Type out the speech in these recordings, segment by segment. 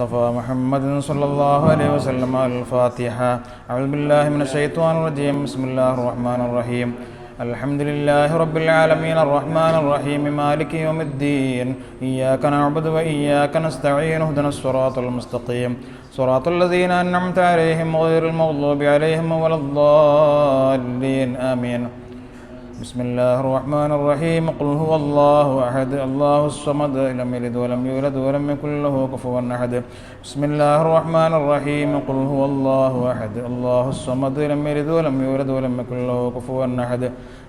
مصطفى محمد صلى الله عليه وسلم. الفاتحة. أعوذ بالله من الشيطان الرجيم. بسم الله الرحمن الرحيم. الحمد لله رب العالمين الرحمن الرحيم مالك يوم الدين. إياك نعبد وإياك نستعين. اهدنا الصراط المستقيم صراط الذين أنعمت عليهم غير المغضوب عليهم ولا الضالين. آمين. بسم الله الرحمن الرحيم. قل هو الله أحد الله الصمد لم يلد ولم يولد ولم يكن له كفوا أحد. بسم الله الرحمن الرحيم. قل هو الله أحد الله الصمد لم يلد ولم يولد ولم يكن له كفوا أحد.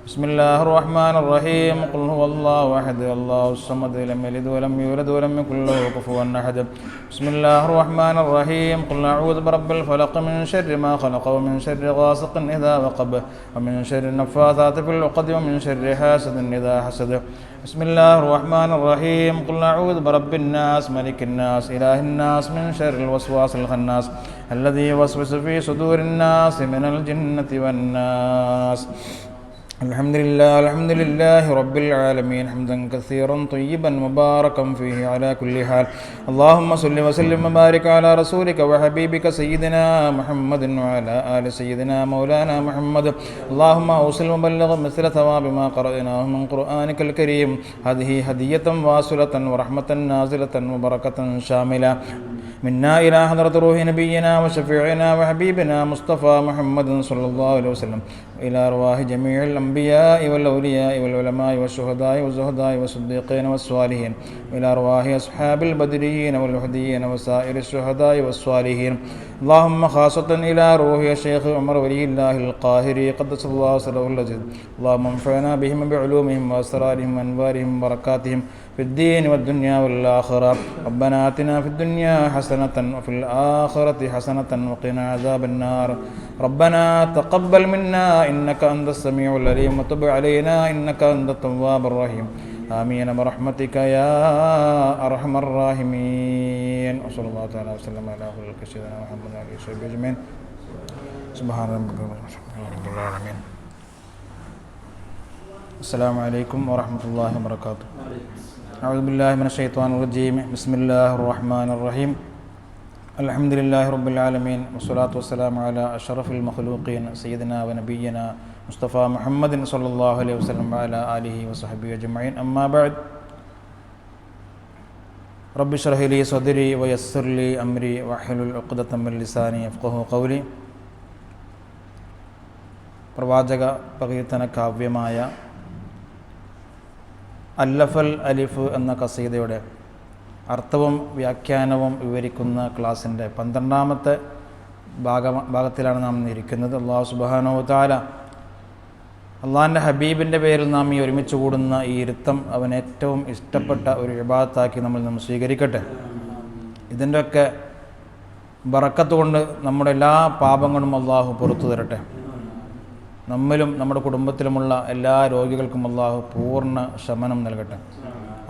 بسم الله الرحمن الرحيم. قل هو الله أحد الله الصمد لم يلد ولم يولد ولم يكن له كفوا أحد. بسم الله الرحمن الرحيم. قل أعوذ برب الفلق من شر ما خلق ومن شر غاسق إذا وقب ومن شر النفاثات في العقد ومن شر حاسد إذا حسد. بسم الله الرحمن الرحيم. قل أعوذ برب الناس ملك الناس إله الناس من شر الوسواس الخناس الذي يوسوس في صدور الناس من الجنة والناس. الحمد لله رب العالمين حمدا كثيرا طيبا مباركا فيه على كل حال. اللهم صل وسلم وبارك على رسولك وحبيبك سيدنا محمد وعلى آل سيدنا مولانا محمد. اللهم أوصل وبلغ مثل ثواب ما قرأناه من قرآنك الكريم. هذه هدية واصلة ورحمة نازلة وبركة شاملة منا إلى حضرة روح نبينا وشفيعنا وحبيبنا مصطفى محمد صلى الله عليه وسلم، إلى أرواح جميع الأنبياء والأولياء والعلماء والشهداء والزهداء والصديقين والصالحين، إلى أرواح أصحاب البدريين والوحديين وسائر الشهداء والصالحين. اللهم خاصة إلى روح الشيخ عمر ولي الله القاهري قدس الله سره العزيز. اللهم انفعنا بهم بعلومهم وأسرارهم وأنوارهم وبركاتهم في الدين والدنيا والآخرة. ربنا آتنا في الدنيا حسنة وفي الآخرة حسنة وقنا عذاب النار. ربنا تقبل منا إنك أنت السميع العليم وتب علينا إنك أنت التواب الرحيم. آمين برحمتك يا أرحم الراحمين. وصلى الله تعالى وسلم على خلق سيدنا محمد وعلى آله وصحبه أجمعين. سبحان ربك رب العالمين. السلام عليكم ورحمة الله وبركاته. أعوذ بالله من الشيطان الرجيم. بسم الله الرحمن الرحيم. الحمد لله رب العالمين والصلاة والسلام على أشرف المخلوقين سيدنا ونبينا مصطفى محمد صلى الله عليه وسلم وعلى آله وصحبه أجمعين. أما بعد. رب اشرح لي صدري ويسر لي أمري واحلل عقدة من لساني يفقهوا قولي. പ്രവാചക പ്രകീർത്തന കാവ്യമായ അല്ലഫൽ അലിഫ് എന്ന ഖസീദയുടെ അർത്ഥവും വ്യാഖ്യാനവും വിവരിക്കുന്ന ക്ലാസ്സിൻ്റെ 12ാമത്തെ ഭാഗത്തിലാണ് നാം ഇരിക്കുന്നത്. അല്ലാഹു സുബ്ഹാനഹു വ തആല അള്ളാഹിൻ്റെ ഹബീബിൻ്റെ പേരിൽ നാം ഈ ഒരുമിച്ച് കൂടുന്ന ഈ ഇരുത്തം അവൻ ഏറ്റവും ഇഷ്ടപ്പെട്ട ഒരു ഇബാദത്താക്കി നമ്മൾ സ്വീകരിക്കട്ടെ. ഇതിൻ്റെയൊക്കെ ബറക്കത്ത് കൊണ്ട് നമ്മുടെ എല്ലാ പാപങ്ങളും അള്ളാഹു പുറത്തു തരട്ടെ. നമ്മിലും നമ്മുടെ കുടുംബത്തിലുമുള്ള എല്ലാ രോഗികൾക്കും അള്ളാഹു പൂർണ്ണ ശമനം നൽകട്ടെ.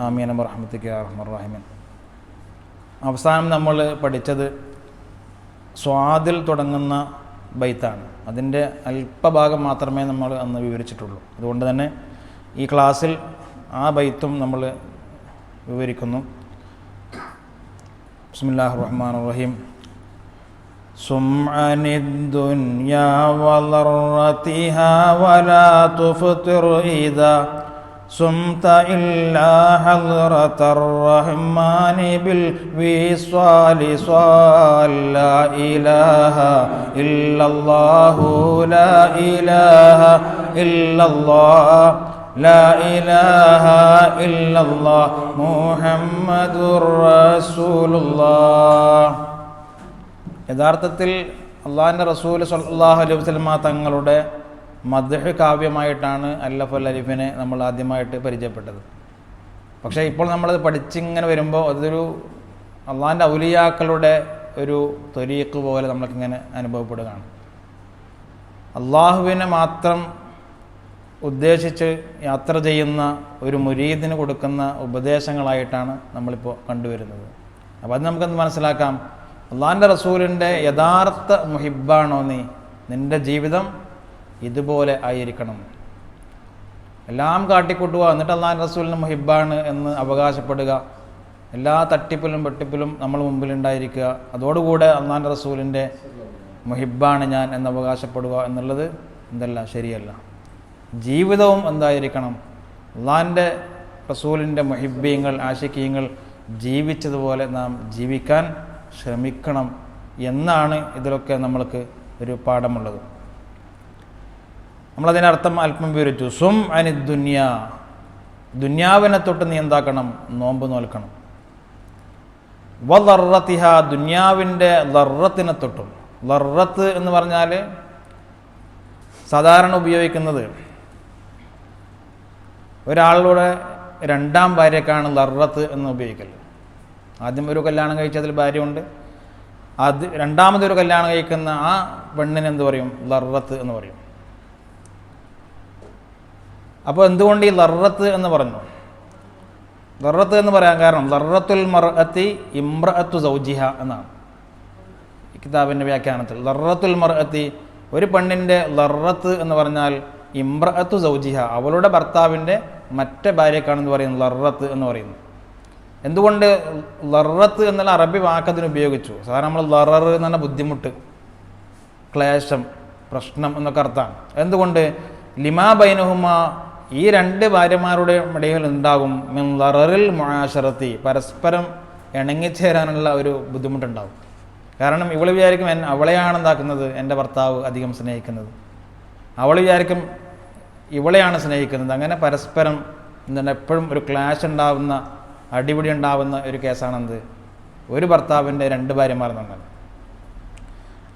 ആമീൻ ബിറഹ്മതിക യാ അർഹമർ റഹീമീൻ. അവസാനം നമ്മൾ പഠിച്ചത് സ്വാദിൽ തുടങ്ങുന്ന ബൈത്താണ്. അതിൻ്റെ അല്പഭാഗം മാത്രമേ നമ്മൾ അന്ന് വിവരിച്ചിട്ടുള്ളൂ. അതുകൊണ്ട് തന്നെ ഈ ക്ലാസ്സിൽ ആ ബൈത്തും നമ്മൾ വിവരിക്കുന്നു. ബിസ്മില്ലാഹിർ റഹ്മാനിർ റഹീം. سمعن الدنيا وضرتها ولا تفطر إذا سمت إلا حضرة الرحمن بالوصال صال. لا إله إلا الله لا إله إلا الله لا إله إلا الله محمد رسول الله. യഥാർത്ഥത്തിൽ അള്ളാഹിൻ്റെ റസൂൽ സ്വല്ലല്ലാഹു അലൈഹി വസല്ലം തങ്ങളുടെ മദ്ഹ് കാവ്യമായിട്ടാണ് അല്ലഫൽ അലിഫിനെ നമ്മൾ ആദ്യമായിട്ട് പരിചയപ്പെട്ടത്. പക്ഷേ ഇപ്പോൾ നമ്മളത് പഠിച്ചിങ്ങനെ വരുമ്പോൾ അതൊരു അള്ളാഹിൻ്റെ ഔലിയാക്കളുടെ ഒരു ത്വരീഖ് പോലെ നമ്മൾക്കിങ്ങനെ അനുഭവപ്പെടുകയാണ്. അള്ളാഹുവിനെ മാത്രം ഉദ്ദേശിച്ച് യാത്ര ചെയ്യുന്ന ഒരു മുരീദിന് കൊടുക്കുന്ന ഉപദേശങ്ങളായിട്ടാണ് നമ്മളിപ്പോൾ കണ്ടുവരുന്നത്. അപ്പോൾ അത് നമുക്കെന്ത് മനസ്സിലാക്കാം? അള്ളാഹിൻ്റെ റസൂലിൻ്റെ യഥാർത്ഥ മുഹിബ്ബാണോ നീ? നിൻ്റെ ജീവിതം ഇതുപോലെ ആയിരിക്കണം. എല്ലാം കാട്ടിക്കൂട്ടുക, എന്നിട്ട് അള്ളാഹിൻ്റെ റസൂലിന് മുഹിബ്ബാണ് എന്ന് അവകാശപ്പെടുക, എല്ലാ തട്ടിപ്പിലും വെട്ടിപ്പിലും നമ്മൾ മുമ്പിലുണ്ടായിരിക്കുക, അതോടുകൂടെ അള്ളാഹുവിൻ്റെ റസൂലിൻ്റെ മുഹിബ്ബാണ് ഞാൻ എന്ന് അവകാശപ്പെടുക എന്നുള്ളത് എന്തല്ല, ശരിയല്ല. ജീവിതവും എന്തായിരിക്കണം, അള്ളാഹുവിൻ്റെ റസൂലിൻ്റെ മുഹിബ്ബീങ്ങൾ ആശിക്കീങ്ങൾ ജീവിച്ചതുപോലെ നാം ജീവിക്കാൻ ശ്രമിക്കണം എന്നാണ് ഇതിലൊക്കെ നമ്മൾക്ക് ഒരു പാഠമുള്ളത്. നമ്മളതിനർത്ഥം അല്പം വിവരിച്ചു. സും അനി ദുനിയ, ദുന്യാവിനെ തൊട്ട് നീ എന്താക്കണം, നോമ്പ് നോൽക്കണം. വദറത്തിഹ, ദുന്യാവിൻ്റെ ലറത്തിനെ തൊട്ടും. ലറത്ത് എന്ന് പറഞ്ഞാൽ സാധാരണ ഉപയോഗിക്കുന്നത് ഒരാളുടെ രണ്ടാം ഭാര്യക്കാണ് ലറത്ത് എന്ന് ഉപയോഗിക്കൽ. ആദ്യം ഒരു കല്യാണം കഴിച്ചതിൽ ഭാര്യയുണ്ട്, അത് രണ്ടാമതൊരു കല്യാണം കഴിക്കുന്ന ആ പെണ്ണിന് എന്ത് പറയും, ലറത്ത് എന്ന് പറയും. അപ്പോൾ എന്തുകൊണ്ട് ഈ ലറത്ത് എന്ന് പറഞ്ഞു? ലറത്ത് എന്ന് പറയാൻ കാരണം ലറത്തുൽ മർഅത്തി ഇംറഅത്തു സൗജിഹ എന്നാണ് ഈ കിതാബിൻ്റെ വ്യാഖ്യാനത്തിൽ. ലറത്തുൽ മർഅത്തി, ഒരു പെണ്ണിൻ്റെ ലറത്ത് എന്ന് പറഞ്ഞാൽ ഇംറഅത്തു സൗജിഹ, അവളുടെ ഭർത്താവിൻ്റെ മറ്റേ ഭാര്യക്കാണെന്ന് പറയുന്നത് ലറത്ത് എന്ന് പറയുന്നു. എന്തുകൊണ്ട് ലറത്ത് എന്നുള്ള അറബി വാക്കതിന് ഉപയോഗിച്ചു? സാധാരണ നമ്മൾ ലറർ എന്ന് പറഞ്ഞാൽ ബുദ്ധിമുട്ട്, ക്ലേശം, പ്രശ്നം എന്നൊക്കെ അർത്ഥമാണ്. എന്തുകൊണ്ട്? ലിമാ ബൈനഹുമ, ഈ രണ്ട് ഭാര്യമാരുടെ ഇടയിൽ ഉണ്ടാകും മിൻ ലററിൽ മുആശറത്തി, പരസ്പരം ഇണങ്ങിച്ചേരാനുള്ള ഒരു ബുദ്ധിമുട്ടുണ്ടാകും. കാരണം ഇവൾ വിചാരിക്കും അവളെയാണ് എന്താക്കുന്നത് എൻ്റെ ഭർത്താവ് അധികം സ്നേഹിക്കുന്നത്, അവൾ വിചാരിക്കും ഇവളെയാണ് സ്നേഹിക്കുന്നത്. അങ്ങനെ പരസ്പരം എന്താണ് എപ്പോഴും ഒരു ക്ലാഷ് ഉണ്ടാവുന്ന, അടിപിടി ഉണ്ടാവുന്ന ഒരു കേസാണെന്ത്, ഒരു ഭർത്താവിൻ്റെ രണ്ട് ഭാര്യമാർ എന്നുള്ളത്.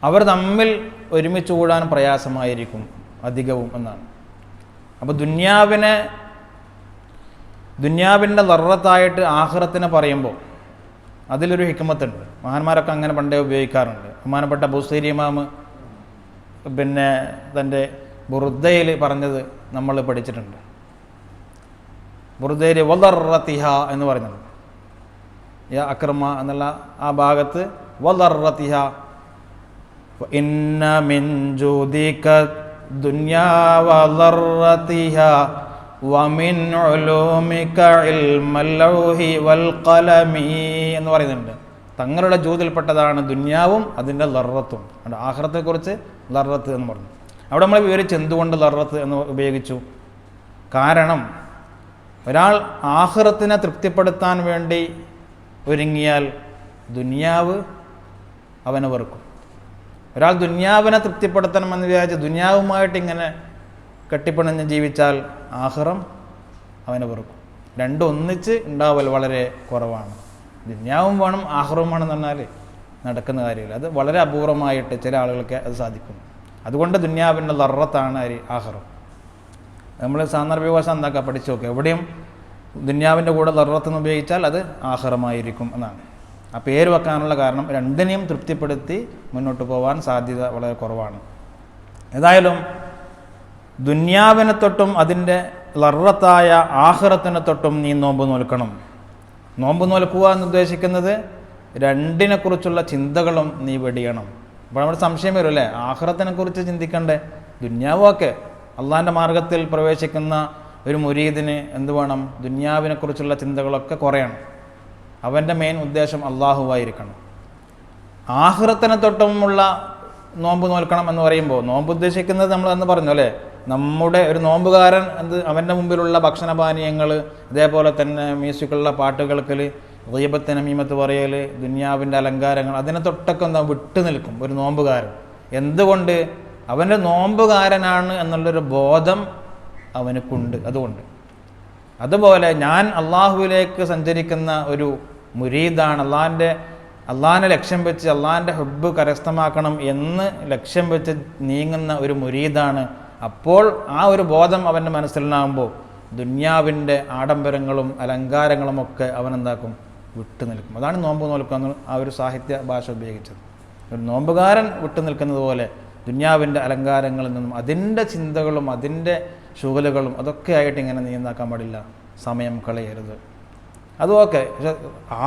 അവർ തമ്മിൽ ഒരുമിച്ച് കൂടാൻ പ്രയാസമായിരിക്കും അധികവും എന്നാണ്. അപ്പോൾ ദുന്യാവിൻ്റെ ലറത്തായിട്ട് ആഖിറത്തിനെ പറയുമ്പോൾ അതിലൊരു ഹിക്മത്തുണ്ട്. മഹാന്മാരൊക്കെ അങ്ങനെ പണ്ടേ ഉപയോഗിക്കാറുണ്ട്. ബഹുമാനപ്പെട്ട ബുസൈരി ഇമാം പിന്നെ തൻ്റെ ബുർദയിൽ പറഞ്ഞത് നമ്മൾ പഠിച്ചിട്ടുണ്ട്. ബുർദയിൽ വദറത്തിഹ എന്ന് പറഞ്ഞത്, യാ അക്രമ എന്നുള്ള ആ ഭാഗത്ത് വദറത്തിഹ ഇന്ന മിൻ ജൂദിക ദുനിയാ വദറത്തിഹ വമിൻ ഉലൂമിക ഇൽമൽ ലൗഹി വൽ ഖലമി എന്ന് പറയുന്നുണ്ട്. തങ്ങളുടെ ജൂതിൽപ്പെട്ടതാണ് ദുന്യാവും അതിൻ്റെ ലറത്തും. ആഖിറത്തെക്കുറിച്ച് ലറത്ത് എന്ന് പറഞ്ഞു. അവിടെ നമ്മൾ വിവരിച്ച് എന്തുകൊണ്ട് ലറത്ത് എന്ന് ഉപയോഗിച്ചു. കാരണം ഒരാൾ ആഖിറത്തിനെ തൃപ്തിപ്പെടുത്താൻ വേണ്ടി ഒരുങ്ങിയാൽ ദുനിയാവ് അവനെ വെറുക്കും. ഒരാൾ ദുനിയാവിനെ തൃപ്തിപ്പെടുത്തണമെന്ന് വിചാരിച്ച് ദുനിയാവുമായിട്ട് ഇങ്ങനെ കെട്ടിപ്പിണഞ്ഞ് ജീവിച്ചാൽ ആഖിറം അവനെ വെറുക്കും. രണ്ടും ഒന്നിച്ച് ഉണ്ടാവൽ വളരെ കുറവാണ്. ദുനിയാവും വേണം ആഖിറവും വേണം എന്ന് പറഞ്ഞാൽ നടക്കുന്ന കാര്യമില്ല. അത് വളരെ അപൂർവമായിട്ട് ചില ആളുകൾക്ക് അത് സാധിക്കും. അതുകൊണ്ട് ദുനിയാവിൻ്റെ ലറത്താണ് ആഖിറം. നമ്മൾ സാന്ദർഭിക എന്താക്കുക പഠിച്ചു നോക്കുക, എവിടെയും ദുനിയാവിൻ്റെ കൂടെ ലറത്തെന്ന് ഉപയോഗിച്ചാൽ അത് ആഖിറമായിരിക്കും എന്നാണ്. ആ പേര് വെക്കാനുള്ള കാരണം രണ്ടിനെയും തൃപ്തിപ്പെടുത്തി മുന്നോട്ട് പോകാൻ സാധ്യത വളരെ കുറവാണ്. ഏതായാലും ദുന്യാവിനെ തൊട്ടും അതിൻ്റെ ലറത്തായ ആഖിറത്തിനെ തൊട്ടും നീ നോമ്പ് നോൽക്കണം. നോമ്പ് നോൽക്കുക എന്ന് ഉദ്ദേശിക്കുന്നത് രണ്ടിനെക്കുറിച്ചുള്ള ചിന്തകളും നീ വെടിയണം. അപ്പോൾ നമ്മുടെ സംശയം വരും അല്ലേ, ആഖിറത്തിനെ കുറിച്ച് ചിന്തിക്കണ്ടേ? ദുന്യാവൊക്കെ അള്ളാഹിൻ്റെ മാർഗത്തിൽ പ്രവേശിക്കുന്ന ഒരു മുരീദിന് എന്ത് വേണം? ദുന്യാവിനെക്കുറിച്ചുള്ള ചിന്തകളൊക്കെ കുറയണം. അവൻ്റെ മെയിൻ ഉദ്ദേശം അള്ളാഹുവായിരിക്കണം. ആഖിറത്തിനെ തൊട്ടുമുള്ള നോമ്പ് നോൽക്കണം എന്ന് പറയുമ്പോൾ നോമ്പ് ഉദ്ദേശിക്കുന്നത് നമ്മൾ എന്ന് പറഞ്ഞു അല്ലേ, നമ്മുടെ ഒരു നോമ്പുകാരൻ അവൻ്റെ മുമ്പിലുള്ള ഭക്ഷണപാനീയങ്ങൾ, അതേപോലെ തന്നെ മ്യൂസിക്കുള്ള പാട്ട് കേൾക്കൽ, ഗീബത്ത് നമീമത്ത് പറയൽ, ദുന്യാവിൻ്റെ അലങ്കാരങ്ങൾ, അതിനെ തൊട്ടൊക്കെ വിട്ടു നിൽക്കും ഒരു നോമ്പുകാരൻ. എന്തുകൊണ്ട്? അവൻ്റെ നോമ്പുകാരനാണ് എന്നുള്ളൊരു ബോധം അവനക്കുണ്ട്. അതുപോലെ ഞാൻ അള്ളാഹുവിലേക്ക് സഞ്ചരിക്കുന്ന ഒരു മുരീദാണ്, അള്ളാഹിനെ ലക്ഷ്യം വെച്ച് അള്ളാഹിൻ്റെ ഹുബ്ബ് കരസ്ഥമാക്കണം എന്ന് ലക്ഷ്യം വെച്ച് നീങ്ങുന്ന ഒരു മുരീദാണ്. അപ്പോൾ ആ ഒരു ബോധം അവൻ്റെ മനസ്സിലുണ്ടാകുമ്പോൾ ദുന്യാവിൻ്റെ ആഡംബരങ്ങളും അലങ്കാരങ്ങളുമൊക്കെ അവനെന്താക്കും? വിട്ടു നിൽക്കും. അതാണ് നോമ്പ് നോൽക്കുക എന്ന് ആ ഒരു സാഹിത്യ ഭാഷ ഉപയോഗിച്ചത്. ഒരു നോമ്പുകാരൻ വിട്ടു നിൽക്കുന്നത് പോലെ ദുന്യാവിൻ്റെ അലങ്കാരങ്ങളിൽ നിന്നും അതിൻ്റെ ചിന്തകളും അതിൻ്റെ ശുഗലുകളും അതൊക്കെ ആയിട്ട് ഇങ്ങനെ നീ എന്താക്കാൻ പാടില്ല, സമയം കളയരുത്. അതുമൊക്കെ പക്ഷെ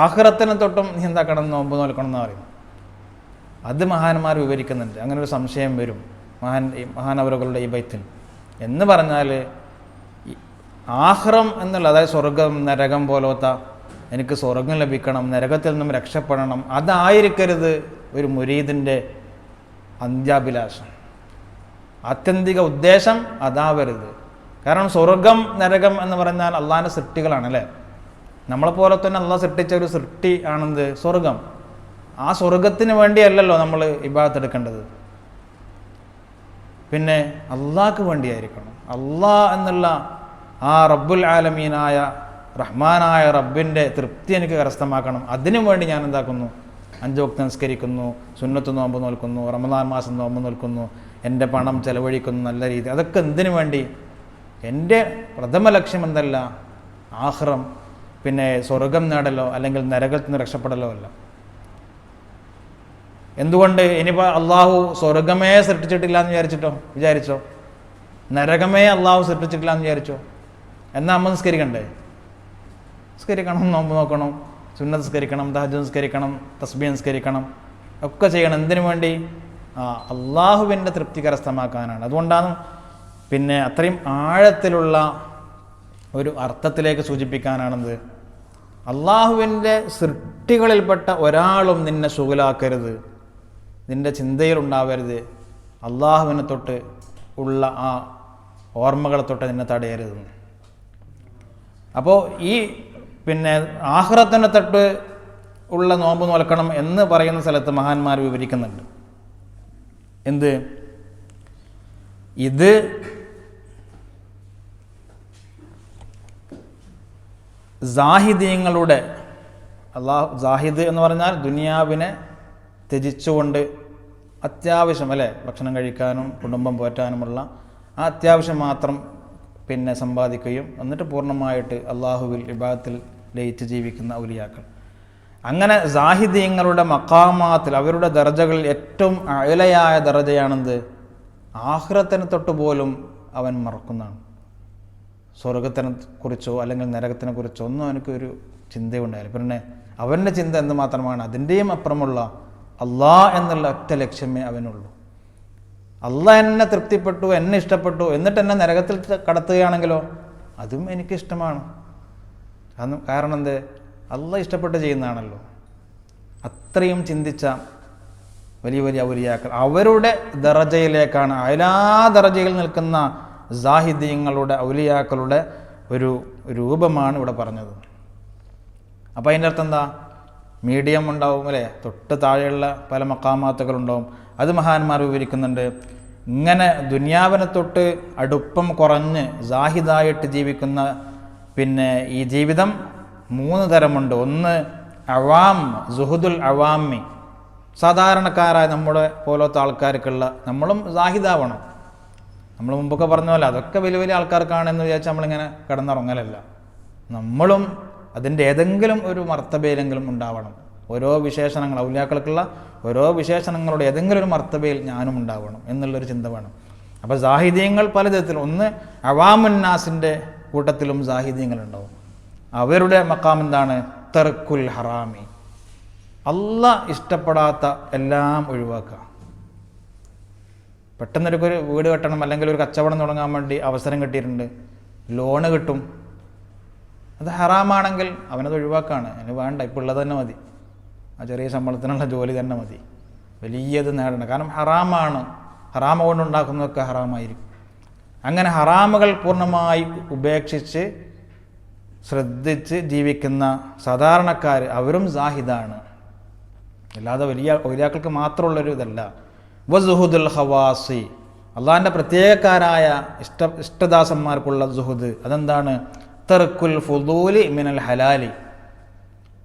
ആഖിറത്തിനെ തൊട്ടും നീ എന്താക്കണം? നോമ്പ് നോൽക്കണം എന്ന് പറയും. അത് മഹാന്മാർ വിവരിക്കുന്നുണ്ട്. അങ്ങനെ ഒരു സംശയം വരും മഹാനവറുകളുടെ ഈ ബൈത്തിൽ. എന്ന് പറഞ്ഞാൽ ആഖിറം എന്നുള്ള, അതായത് സ്വർഗം നരകം പോലത്തെ എനിക്ക് സ്വർഗം ലഭിക്കണം, നരകത്തിൽ നിന്നും രക്ഷപ്പെടണം. അതായിരിക്കരുത് ഒരു മുരീദിൻ്റെ അന്ത്യാഭിലാഷം. ആത്യന്തിക ഉദ്ദേശം അതാവരുത്. കാരണം സ്വർഗം നരകം എന്ന് പറഞ്ഞാൽ അള്ളാഹിൻ്റെ സൃഷ്ടികളാണ് അല്ലേ. നമ്മളെപ്പോലെ തന്നെ അള്ളാഹ് സൃഷ്ടിച്ച ഒരു സൃഷ്ടി ആണെന്ത് സ്വർഗം. ആ സ്വർഗത്തിന് വേണ്ടിയല്ലല്ലോ നമ്മൾ ഇബാദത്ത് എടുക്കേണ്ടത്, പിന്നെ അള്ളാഹ്ക്ക് വേണ്ടിയായിരിക്കണം. അള്ളാഹ് എന്നുള്ള ആ റബ്ബുൽ ആലമീനായ റഹ്മാനായ റബ്ബിൻ്റെ തൃപ്തി എനിക്ക് കരസ്ഥമാക്കണം. അതിനു വേണ്ടി ഞാൻ എന്താക്കുന്നു? 5 വക്ത് നിസ്കരിക്കുന്നു, സുന്നത്ത് നോമ്പ് നോൽക്കുന്നു, റമദാൻ മാസം നോമ്പ് നോൽക്കുന്നു, എൻ്റെ പണം ചെലവഴിക്കുന്നു നല്ല രീതി. അതൊക്കെ എന്തിനു വേണ്ടി? എൻ്റെ പ്രഥമ ലക്ഷ്യം എന്തല്ല? ആഖിറം, പിന്നെ സ്വർഗം നേടലോ അല്ലെങ്കിൽ നരകത്തിൽ നിന്ന് രക്ഷപ്പെടലോ അല്ല. എന്തുകൊണ്ട്? ഇനിയിപ്പോൾ അള്ളാഹു സ്വർഗമേ സൃഷ്ടിച്ചിട്ടില്ല എന്ന് വിചാരിച്ചോ, നരകമേ അള്ളാഹു സൃഷ്ടിച്ചിട്ടില്ല എന്ന് വിചാരിച്ചോ, എന്നാൽ നമ്മൾ നിസ്കരിക്കണ്ടേ? നിസ്കരിക്കണം, നോമ്പ് നോക്കണം, സുന്നത്ത് നിസ്കരിക്കണം, തഹജ്ജുദ് നിസ്കരിക്കണം, തസ്ബീഹ് നിസ്കരിക്കണം, ഒക്കെ ചെയ്യണം. എന്തിനു വേണ്ടി? അള്ളാഹുവിൻ്റെ തൃപ്തി കരസ്ഥമാക്കാനാണ്. അതുകൊണ്ടാണ് പിന്നെ അത്രയും ആഴത്തിലുള്ള ഒരു അർത്ഥത്തിലേക്ക് സൂചിപ്പിക്കാനാണെന്ത്, അള്ളാഹുവിൻ്റെ സൃഷ്ടികളിൽപ്പെട്ട ഒരാളും നിന്നെ ശുഗലാക്കരുത്, നിൻ്റെ ചിന്തയിലുണ്ടാവരുത്, അള്ളാഹുവിനെ തൊട്ട് ഉള്ള ആ ഓർമ്മകളെ തൊട്ട് നിന്നെ തടയരുത്. അപ്പോൾ ഈ പിന്നെ ആഖിറത്തിനെ തൊട്ട് ഉള്ള നോമ്പ് നോൽക്കണം എന്ന് പറയുന്ന സ്ഥലത്ത് മഹാന്മാർ വിവരിക്കുന്നുണ്ട്. എന്ത്? ഇത് സാഹിദീങ്ങളുടെ, സാഹിദ് എന്ന് പറഞ്ഞാൽ ദുനിയാവിനെ ത്യജിച്ചുകൊണ്ട് അത്യാവശ്യം അല്ലേ ഭക്ഷണം കഴിക്കാനും കുടുംബം പോറ്റാനുമുള്ള ആ അത്യാവശ്യം മാത്രം പിന്നെ സമ്പാദിക്കുകയും എന്നിട്ട് പൂർണ്ണമായിട്ട് അള്ളാഹുവിൽ ഇബാദത്തിൽ ലയിച്ച് ജീവിക്കുന്ന ഔലിയാക്കൾ. അങ്ങനെ സാഹിദീങ്ങളുടെ മഖാമാത്തിൽ, അവരുടെ ദർജകളിൽ ഏറ്റവും അയലയായ ദർജയാണെന്ത്? ആഖിറത്തിനെ തൊട്ട് പോലും അവൻ മറക്കുന്നതാണ്. സ്വർഗത്തിനെ കുറിച്ചോ അല്ലെങ്കിൽ നരകത്തിനെ കുറിച്ചോ ഒന്നും അവനക്കൊരു ചിന്തയുണ്ടായില്ല. പിന്നെ അവൻ്റെ ചിന്ത എന്ത് മാത്രമാണ്? അതിൻ്റെയും അപ്പുറമുള്ള അള്ളാഹ് എന്നുള്ള ഒറ്റ ലക്ഷ്യമേ അവനുള്ളൂ. അള്ളാഹ് എന്നെ തൃപ്തിപ്പെട്ടു, എന്നെ ഇഷ്ടപ്പെട്ടു, എന്നിട്ട് എന്നെ നരകത്തിൽ കടത്തുകയാണെങ്കിലോ അതും എനിക്കിഷ്ടമാണ്. കാരണം എന്ത്? അള്ളാഹ് ഇഷ്ടപ്പെട്ട് ചെയ്യുന്നതാണല്ലോ. അത്രയും ചിന്തിച്ച വലിയ വലിയ ഔലിയാക്കൾ, അവരുടെ ദറജയിലേക്കാണ്, അയലാ ദറജയിൽ നിൽക്കുന്ന സാഹിദീങ്ങളുടെ ഔലിയാക്കളുടെ ഒരു രൂപമാണ് ഇവിടെ പറഞ്ഞത്. അപ്പോൾ അതിൻ്റെ അർത്ഥം എന്താ? മീഡിയം ഉണ്ടാവും അല്ലേ, തൊട്ട് താഴെയുള്ള പല മക്കാമാത്തുകളുണ്ടാവും. അത് മഹാന്മാർ വിവരിക്കുന്നുണ്ട്. ഇങ്ങനെ ദുനിയാവിനെ തൊട്ട് അടുപ്പം കുറഞ്ഞ് സാഹിദായിട്ട് ജീവിക്കുന്ന പിന്നെ ഈ ജീവിതം 3 തരമുണ്ട്. ഒന്ന് അവാം, സുഹുദുൽ അവാമി, സാധാരണക്കാരായ നമ്മുടെ പോലത്തെ ആൾക്കാർക്കുള്ള, നമ്മളും സാഹിദാവണം. നമ്മൾ മുമ്പൊക്കെ പറഞ്ഞ പോലെ അതൊക്കെ വലിയ വലിയ ആൾക്കാർക്കാണെന്ന് വിചാരിച്ചാൽ നമ്മളിങ്ങനെ കിടന്നുറങ്ങലല്ല. നമ്മളും അതിൻ്റെ ഏതെങ്കിലും ഒരു മർത്തബയിലെങ്കിലും ഉണ്ടാവണം. ഓരോ വിശേഷണങ്ങൾ, ഔലിയാക്കൾക്കുള്ള ഓരോ വിശേഷണങ്ങളുടെ ഏതെങ്കിലും ഒരു മർത്തബയിൽ ഞാനും ഉണ്ടാവണം എന്നുള്ളൊരു ചിന്ത വേണം. അപ്പോൾ സാഹിദീങ്ങൾ പലതരത്തിലും, ഒന്ന് അവാമുന്നാസിൻ്റെ കൂട്ടത്തിലും സാഹിദീങ്ങളുണ്ടാവും. അവരുടെ മക്കാം എന്താണ്? തർക്കുൽ ഹറാമി, അള്ളാഹ് ഇഷ്ടപ്പെടാത്ത എല്ലാം ഒഴിവാക്കുക. പെട്ടെന്നൊരു വീട് കെട്ടണം അല്ലെങ്കിൽ ഒരു കച്ചവടം തുടങ്ങാൻ വേണ്ടി അവസരം കിട്ടിയിട്ടുണ്ട്, ലോണ് കിട്ടും, അത് ഹറാമാണെങ്കിൽ അവനത് ഒഴിവാക്കാണ്. അതിന് വേണ്ട, ഇപ്പോൾ ഉള്ളത് തന്നെ മതി, ആ ചെറിയ ശമ്പളത്തിനുള്ള ജോലി തന്നെ മതി, വലിയത് നേടണം. കാരണം ഹറാമാണ്, ഹറാമ കൊണ്ടുണ്ടാക്കുന്നതൊക്കെ ഹറാമായിരിക്കും. അങ്ങനെ ഹറാമുകൾ പൂർണ്ണമായി ഉപേക്ഷിച്ച് ശ്രദ്ധിച്ച് ജീവിക്കുന്ന സാധാരണക്കാർ, അവരും സാഹിദാണ്. അല്ലാതെ വലിയ ഔലിയാക്കൾക്ക് മാത്രമുള്ളൊരു ഇതല്ല. വസുഹുദുൽ ഖവാസി, അള്ളാഹിൻ്റെ പ്രത്യേകക്കാരായ ഇഷ്ടദാസന്മാർക്കുള്ള സുഹുദ്. അതെന്താണ്? തർക്കുൽ ഫുദൂലി മിനൽ ഹലാലി,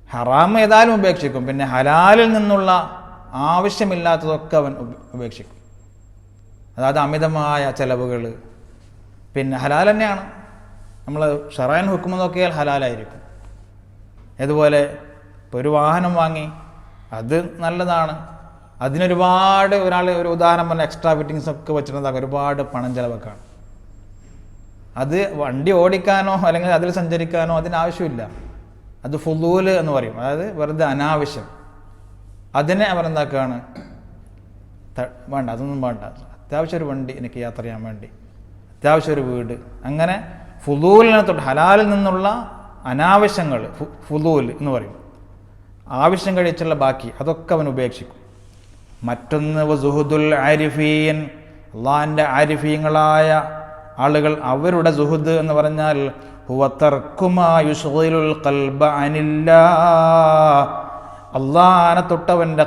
ഹറാം ഏതായാലും ഉപേക്ഷിക്കും, പിന്നെ ഹലാലിൽ നിന്നുള്ള ആവശ്യമില്ലാത്തതൊക്കെ അവൻ ഉപേക്ഷിക്കും. അതായത് അമിതമായ ചെലവുകൾ, പിന്നെ ഹലാൽ തന്നെയാണ്. നമ്മൾ ഷറഅൻ ഹുക്മ നോക്കിയാൽ ഹലാലായിരിക്കും. അതുപോലെ ഇപ്പോൾ ഒരു വാഹനം വാങ്ങി, അത് നല്ലതാണ്, അതിനൊരുപാട് ഒരാൾ ഒരു ഉദാഹരണം പറഞ്ഞാൽ എക്സ്ട്രാ ഫിറ്റിങ്സ് ഒക്കെ വെച്ചിട്ടുണ്ടാകും, ഒരുപാട് പണം ചിലവൊക്കെയാണ്. അത് വണ്ടി ഓടിക്കാനോ അല്ലെങ്കിൽ അതിൽ സഞ്ചരിക്കാനോ അതിനാവശ്യമില്ല. അത് ഫുദൂൽ എന്ന് പറയും, അതായത് വെറുതെ അനാവശ്യം. അതിനെ അവരെന്താക്കുകയാണ്? വേണ്ട, അതൊന്നും വേണ്ട, അത്യാവശ്യം ഒരു വണ്ടി എനിക്ക് യാത്ര ചെയ്യാൻ വേണ്ടി, അത്യാവശ്യം ഒരു വീട്, അങ്ങനെ ഫുദൂലിനെ തൊട്ട് ഹലാലിൽ നിന്നുള്ള അനാവശ്യങ്ങൾ, ഫുദൂൽ എന്ന് പറയും, ആവശ്യം കഴിച്ചുള്ള ബാക്കി അതൊക്കെ അവൻ ഉപേക്ഷിക്കും. മറ്റൊന്ന് സുഹുദുൽ ആരിഫീൻ, അള്ളാഹിൻ്റെ ആരിഫീങ്ങളായ ആളുകൾ അവരുടെ സുഹുദ് എന്ന് പറഞ്ഞാൽ ഹുവ തർക്കു മാ യുശ്ഗിലുൽ ഖൽബ അനില്ലാഹ്, അള്ളാഹിനെ തൊട്ടവൻ്റെ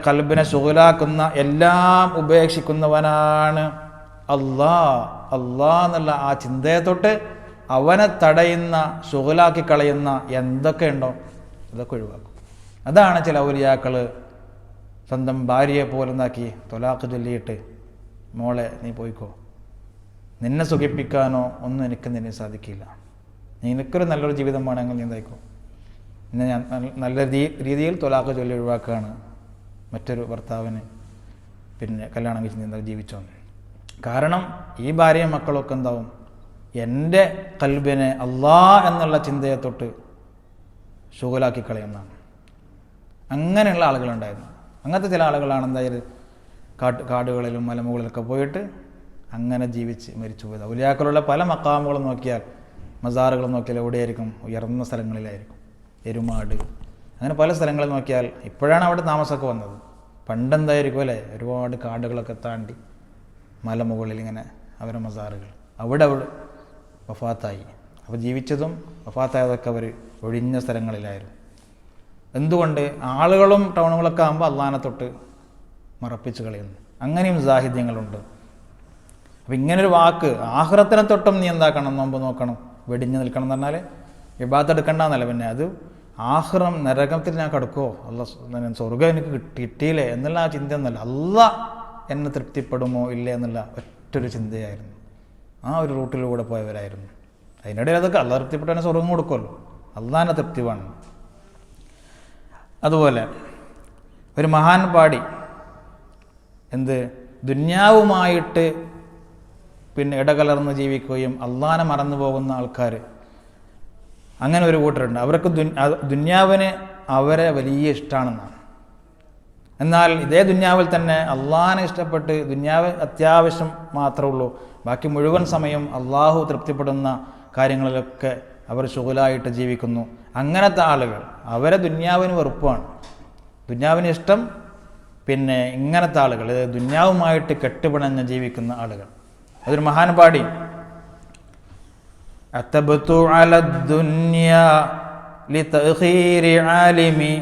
കൽബിനെ ശുഗലാക്കുന്ന എല്ലാം ഉപേക്ഷിക്കുന്നവനാണ്. അള്ളാഹ് എന്നുള്ള ആ ചിന്തയെ തൊട്ട് അവനെ തടയുന്ന, ശുഗലാക്കി കളയുന്ന എന്തൊക്കെ ഉണ്ടോ അതൊക്കെ ഒഴിവാക്കും. അതാണ് ചില ഔലിയാക്കൾ സ്വന്തം ഭാര്യയെ പോലെന്നാക്കി തൊലാഖ് ചൊല്ലിയിട്ട്, മോളെ നീ പോയിക്കോ, നിന്നെ സുഖിപ്പിക്കാനോ ഒന്നും നിന്നെ സാധിക്കില്ല, നിനക്കൊരു നല്ലൊരു ജീവിതം വേണമെങ്കിൽ നീ എന്തായിക്കോ, പിന്നെ ഞാൻ നല്ല രീതിയിൽ തൊലാഖ് ചൊല്ലി ഒഴിവാക്കുകയാണ് മറ്റൊരു ഭർത്താവിന് പിന്നെ കല്യാണം കഴിച്ച് നീ എന്താ ജീവിച്ചോ. കാരണം ഈ ഭാര്യയും മക്കളൊക്കെ എന്താവും, എൻ്റെ കൽബിനെ അള്ളാഹ് എന്നുള്ള ചിന്തയെ തൊട്ട് ശുഗലാക്കി കളയുന്നതാണ്. അങ്ങനെയുള്ള ആളുകളുണ്ടായിരുന്നു. അങ്ങനത്തെ ചില ആളുകളാണ് എന്തായാലും കാടുകളിലും മലമുകളിലൊക്കെ പോയിട്ട് അങ്ങനെ ജീവിച്ച് മരിച്ചു പോയത്. ഔലിയാക്കളുള്ള പല മക്കാമുകളും നോക്കിയാൽ, മസാറുകളും നോക്കിയാൽ എവിടെയായിരിക്കും? ഉയർന്ന സ്ഥലങ്ങളിലായിരിക്കും. എരുമാട്, അങ്ങനെ പല സ്ഥലങ്ങളിൽ നോക്കിയാൽ ഇപ്പോഴാണ് അവിടെ താമസമൊക്കെ വന്നത്. പണ്ടെന്തായിരിക്കും അല്ലേ, ഒരുപാട് കാടുകളൊക്കെ താണ്ടി മലമുകളിൽ ഇങ്ങനെ അവരുടെ മസാറുകൾ, അവിടെ വഫാത്തായി. അപ്പോൾ ജീവിച്ചതും വഫാത്തായതൊക്കെ അവർ ഒഴിഞ്ഞ സ്ഥലങ്ങളിലായിരുന്നു. എന്തുകൊണ്ട്? ആളുകളും ടൗണുകളൊക്കെ ആകുമ്പോൾ അള്ളാഹിനെ തൊട്ട് മറപ്പിച്ച് കളയുന്നു. അങ്ങനെയും സാഹിത്യങ്ങളുണ്ട്. അപ്പം ഇങ്ങനൊരു വാക്ക്, ആഖിറത്തിനെ തൊട്ടും നീ എന്താക്കണം, നോമ്പ് നോക്കണം, വെടിഞ്ഞു നിൽക്കണം എന്ന് പറഞ്ഞാൽ ഇബാദത്ത് എടുക്കണ്ടെന്നല്ല, പിന്നെ അത് ആഖിറം നരകത്തിൽ ഞാൻ കിടക്കുമോ, സ്വർഗ്ഗം എനിക്ക് കിട്ടിയില്ലേ എന്നുള്ള ആ ചിന്ത ഒന്നുമല്ല, അള്ളാഹ് എന്നെ തൃപ്തിപ്പെടുമോ ഇല്ലേ എന്നുള്ള ഒറ്റൊരു ചിന്തയായിരുന്നു. ആ ഒരു റൂട്ടിലൂടെ പോയവരായിരുന്നു. അതിനിടയിൽ അതൊക്കെ അള്ളാഹ് തൃപ്തിപ്പെട്ടവനെ സ്വർഗ്ഗം കൊടുക്കുമല്ലോ, അള്ളാഹിനെ തൃപ്തി വേണം. അതുപോലെ ഒരു മഹാൻ പാടി എന്ത്, ദുന്യാവുമായിട്ട് പിന്നെ ഇടകലർന്ന് ജീവിക്കുകയും അള്ളാഹിനെ മറന്നു പോകുന്ന ആൾക്കാർ, അങ്ങനെ ഒരു കൂട്ടരുണ്ട്. അവർക്ക് ദുന്യാവിന് അവരെ വലിയ ഇഷ്ടമാണെന്നാണ്. എന്നാൽ ഇതേ ദുന്യാവിൽ തന്നെ അള്ളാഹിനെ ഇഷ്ടപ്പെട്ട്, ദുന്യാവ് അത്യാവശ്യം മാത്രമേ ഉള്ളൂ, ബാക്കി മുഴുവൻ സമയം അള്ളാഹു തൃപ്തിപ്പെടുന്ന കാര്യങ്ങളിലൊക്കെ അവർ ശുഗലായിട്ട് ജീവിക്കുന്നു. അങ്ങനത്തെ ആളുകൾ, അവരെ ദുന്യാവിന് വെറുപ്പാണ്, ദുന്യാവിന് ഇഷ്ടം. പിന്നെ ഇങ്ങനത്തെ ആളുകൾ, ദുന്യാവുമായിട്ട് കെട്ടുപിണഞ്ഞ് ജീവിക്കുന്ന ആളുകൾ. അതൊരു മഹാൻ പാടി, അത്തബ്തു അലദ്ദുന്യാ ലിതഖീരി ആലിമി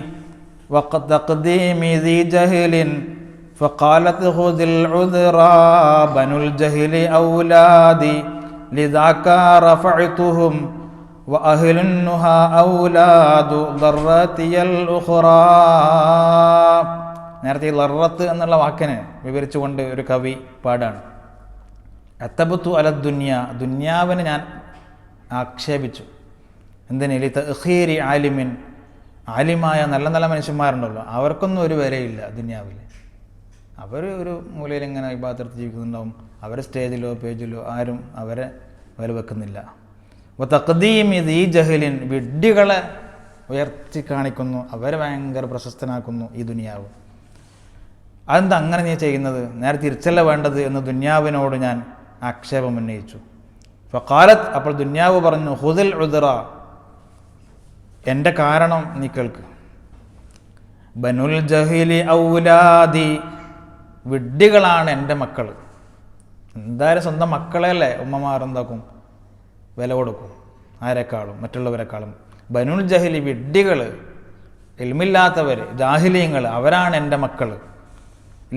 വഖതഖദീമി ദി ജഹ്ലിൻ ഫഖാലത് ഖുദിൽ ഉദ്റാ ബനുൽ ജഹ്ലി ഔലാദി ലിദാക റഫഅതുഹും വഅഹ്ലുൻ നുഹാ ഔലാദു ദർറതിയൽ ഉഖറാ. നേരത്തെ ഈ ലറത്ത് എന്നുള്ള വാക്കിനെ വിവരിച്ചുകൊണ്ട് ഒരു കവി പാടാണ്. അത്തബത്തു അല ദുന്യ, ദുന്യാവിനെ ഞാൻ ആക്ഷേപിച്ചു. എന്തിന്? ലിതഖീരി ആലിമിൻ, ആലിമായ നല്ല നല്ല മനുഷ്യന്മാരുണ്ടല്ലോ, അവർക്കൊന്നും ഒരു വിലയില്ല ദുന്യാവിൽ. അവർ ഒരു മൂലയിൽ ഇങ്ങനെ ഇബാദത്ത് ജീവിക്കുന്നുണ്ടാവും, അവരെ സ്റ്റേജിലോ പേജിലോ ആരും അവരെ വില വെക്കുന്നില്ല. തഖ്ദീമി ദീ ജഹ്ലിൻ, വിഡ്ഢികളെ ഉയർത്തി കാണിക്കുന്നു, അവരെ ഭയങ്കര പ്രശസ്തനാക്കുന്നു ഈ ദുനിയാവ്. അതെന്താ അങ്ങനെ നീ ചെയ്യുന്നത്? നേരെ തിരിച്ചല്ല വേണ്ടത് എന്ന് ദുന്യാവിനോട് ഞാൻ ആക്ഷേപം ഉന്നയിച്ചു. ഫഖാലത്ത്, അപ്പോൾ ദുന്യാവ് പറഞ്ഞു, ഖുദിൽ ഉദ്റ, എൻ്റെ കാരണം നീ കേൾക്ക്. ബനുൽ ജഹ്ലി ഔലാദി, വിഡ്ഢികളാണ് എൻ്റെ മക്കൾ. എന്തായാലും സ്വന്തം മക്കളെയല്ലേ ഉമ്മമാർ എന്താക്കും, വില കൊടുക്കും, ആരെക്കാളും മറ്റുള്ളവരെക്കാളും. ബനുൽ ജഹ്ലി, വിഡ്ഢികൾ, ഇൽമില്ലാത്തവർ, ജാഹിലീങ്ങൾ, അവരാണ് എൻ്റെ മക്കൾ.